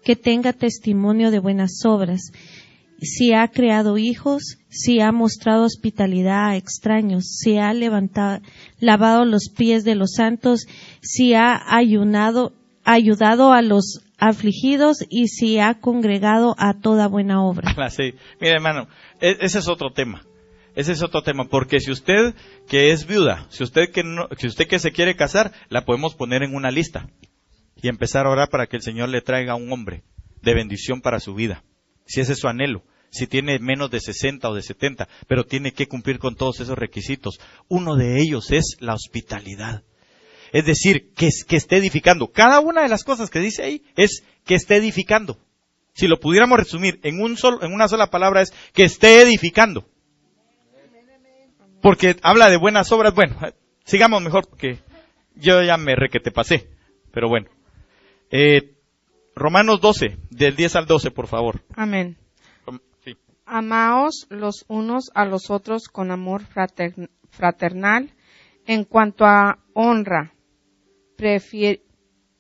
Speaker 7: que tenga testimonio de buenas obras, si ha creado hijos, si ha mostrado hospitalidad a extraños, si ha lavado los pies de los santos, si ha ayudado a los afligidos y si ha congregado a toda buena obra.
Speaker 1: Sí. Mire, hermano, ese es otro tema. Ese es otro tema, porque si usted que es viuda, si usted que se quiere casar, la podemos poner en una lista y empezar a orar para que el Señor le traiga un hombre de bendición para su vida. Si ese es su anhelo, si tiene menos de 60 o de 70, pero tiene que cumplir con todos esos requisitos. Uno de ellos es la hospitalidad. Es decir, que esté edificando. Cada una de las cosas que dice ahí es que esté edificando. Si lo pudiéramos resumir en una sola palabra es que esté edificando. Porque habla de buenas obras. Bueno, sigamos mejor porque yo ya me requete pasé. Pero bueno. Romanos 12, del 10 al 12, por favor.
Speaker 2: Amén.
Speaker 1: Sí.
Speaker 2: Amaos los unos a los otros con amor fraternal, en cuanto a honra,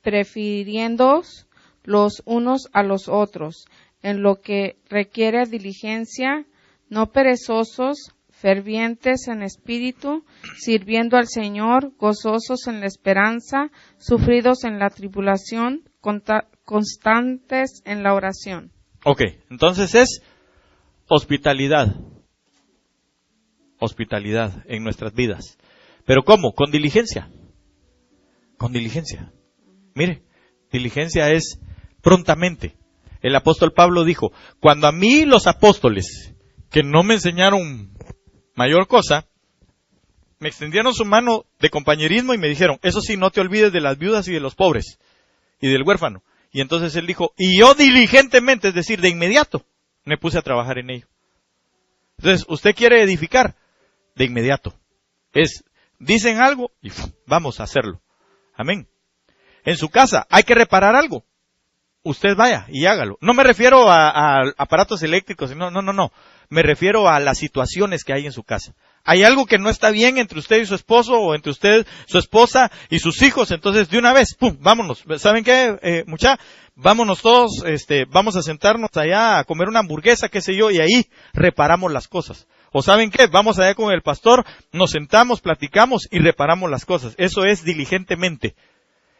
Speaker 2: prefiriéndoos los unos a los otros, en lo que requiere diligencia, no perezosos, fervientes en espíritu, sirviendo al Señor, gozosos en la esperanza, sufridos en la tribulación, constantes en la oración.
Speaker 1: Ok, entonces es hospitalidad. Hospitalidad en nuestras vidas. ¿Pero cómo? Con diligencia. Con diligencia. Mire, diligencia es prontamente. El apóstol Pablo dijo, cuando a mí los apóstoles, que no me enseñaron mayor cosa, me extendieron su mano de compañerismo y me dijeron, eso sí, no te olvides de las viudas y de los pobres y del huérfano. Y entonces él dijo, y yo diligentemente, es decir, de inmediato, me puse a trabajar en ello. Entonces, usted quiere edificar, de inmediato. Dicen algo y vamos a hacerlo. Amén. En su casa hay que reparar algo. Usted vaya y hágalo. No me refiero a aparatos eléctricos, no. Me refiero a las situaciones que hay en su casa. Hay algo que no está bien entre usted y su esposo, o entre usted, su esposa y sus hijos, entonces de una vez, ¡pum!, vámonos. ¿Saben qué, Vámonos todos, vamos a sentarnos allá a comer una hamburguesa, qué sé yo, y ahí reparamos las cosas. O ¿saben qué? Vamos allá con el pastor, nos sentamos, platicamos y reparamos las cosas. Eso es diligentemente.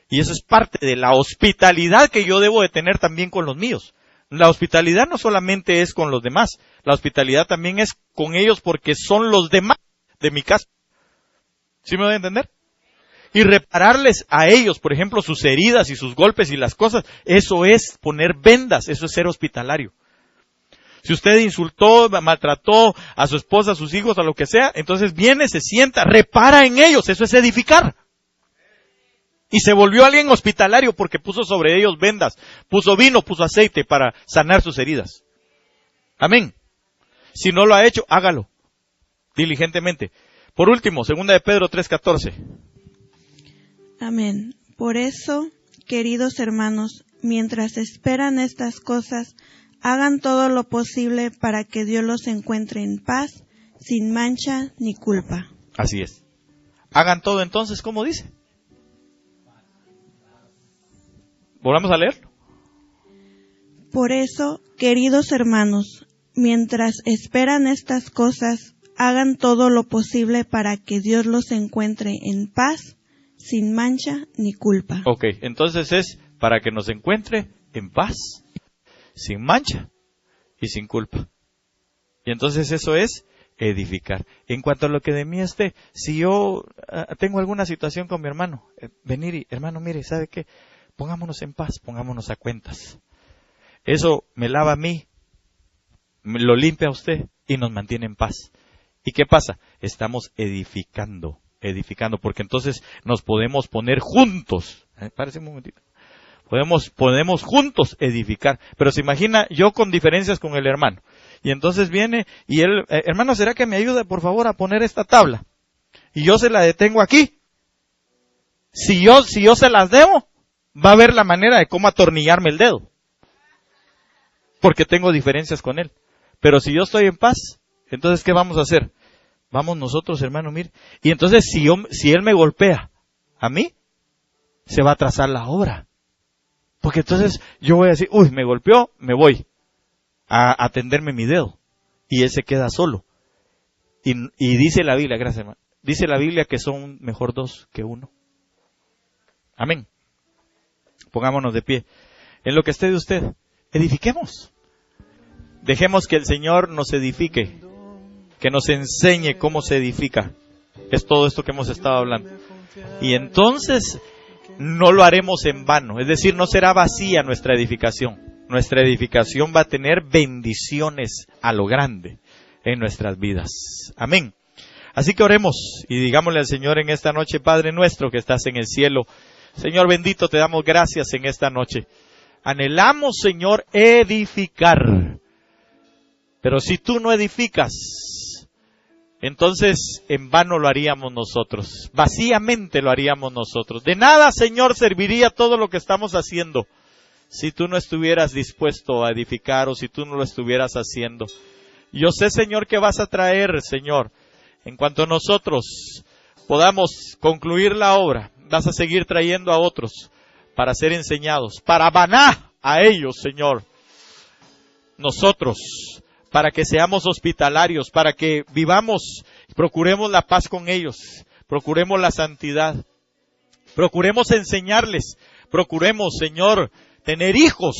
Speaker 1: Y eso es parte de la hospitalidad que yo debo de tener también con los míos. La hospitalidad no solamente es con los demás, la hospitalidad también es con ellos porque son los demás de mi casa. ¿Sí me voy a entender? Y repararles a ellos, por ejemplo, sus heridas y sus golpes y las cosas, eso es poner vendas, eso es ser hospitalario. Si usted insultó, maltrató a su esposa, a sus hijos, a lo que sea, entonces viene, se sienta, repara en ellos. Eso es edificar. Y se volvió alguien hospitalario porque puso sobre ellos vendas, puso vino, puso aceite para sanar sus heridas. Amén. Si no lo ha hecho, hágalo diligentemente. Por último, 2 de Pedro 3:14.
Speaker 8: Amén. Por eso, queridos hermanos, mientras esperan estas cosas, hagan todo lo posible para que Dios los encuentre en paz, sin mancha ni culpa.
Speaker 1: Así es. Hagan todo entonces, ¿cómo dice? ¿Volvamos a leer?
Speaker 8: Por eso, queridos hermanos, mientras esperan estas cosas, hagan todo lo posible para que Dios los encuentre en paz, sin mancha ni culpa.
Speaker 1: Ok, entonces es para que nos encuentre en paz, sin mancha y sin culpa. Y entonces eso es edificar. En cuanto a lo que de mí esté, si yo tengo alguna situación con mi hermano, venir y, hermano, mire, ¿sabe qué? Pongámonos en paz, pongámonos a cuentas. Eso me lava a mí, me lo limpia a usted y nos mantiene en paz. ¿Y qué pasa? Estamos edificando, porque entonces nos podemos poner juntos. Párese un momentito. Podemos juntos edificar. Pero se imagina yo con diferencias con el hermano. Y entonces viene y él, hermano, ¿será que me ayuda por favor a poner esta tabla? Y yo se la detengo aquí. Si yo se las debo, va a haber la manera de cómo atornillarme el dedo. Porque tengo diferencias con él. Pero si yo estoy en paz, entonces ¿qué vamos a hacer? Vamos nosotros, hermano, mire. Y entonces si él me golpea a mí, se va a atrasar la obra. Porque entonces yo voy a decir, uy, me golpeó, me voy a atenderme mi dedo. Y él se queda solo. Y dice la Biblia, gracias hermano, dice la Biblia que son mejor dos que uno. Amén. Pongámonos de pie. En lo que esté de usted, edifiquemos. Dejemos que el Señor nos edifique, que nos enseñe cómo se edifica. Es todo esto que hemos estado hablando. Y entonces no lo haremos en vano, es decir, no será vacía nuestra edificación. Nuestra edificación va a tener bendiciones a lo grande en nuestras vidas. Amén. Así que oremos y digámosle al Señor en esta noche, Padre nuestro que estás en el cielo. Señor bendito, te damos gracias en esta noche. Anhelamos, Señor, edificar. Pero si tú no edificas, entonces en vano lo haríamos nosotros. Vacíamente lo haríamos nosotros. De nada, Señor, serviría todo lo que estamos haciendo si tú no estuvieras dispuesto a edificar o si tú no lo estuvieras haciendo. Yo sé, Señor, que vas a traer, Señor, en cuanto nosotros podamos concluir la obra, vas a seguir trayendo a otros para ser enseñados, para banar a ellos, Señor. Nosotros, para que seamos hospitalarios, para que vivamos, procuremos la paz con ellos, procuremos la santidad, procuremos enseñarles, procuremos, Señor, tener hijos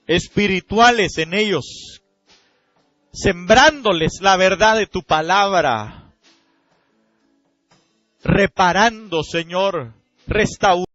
Speaker 1: espirituales en ellos, sembrándoles la verdad de tu palabra, reparando, Señor, restaurando.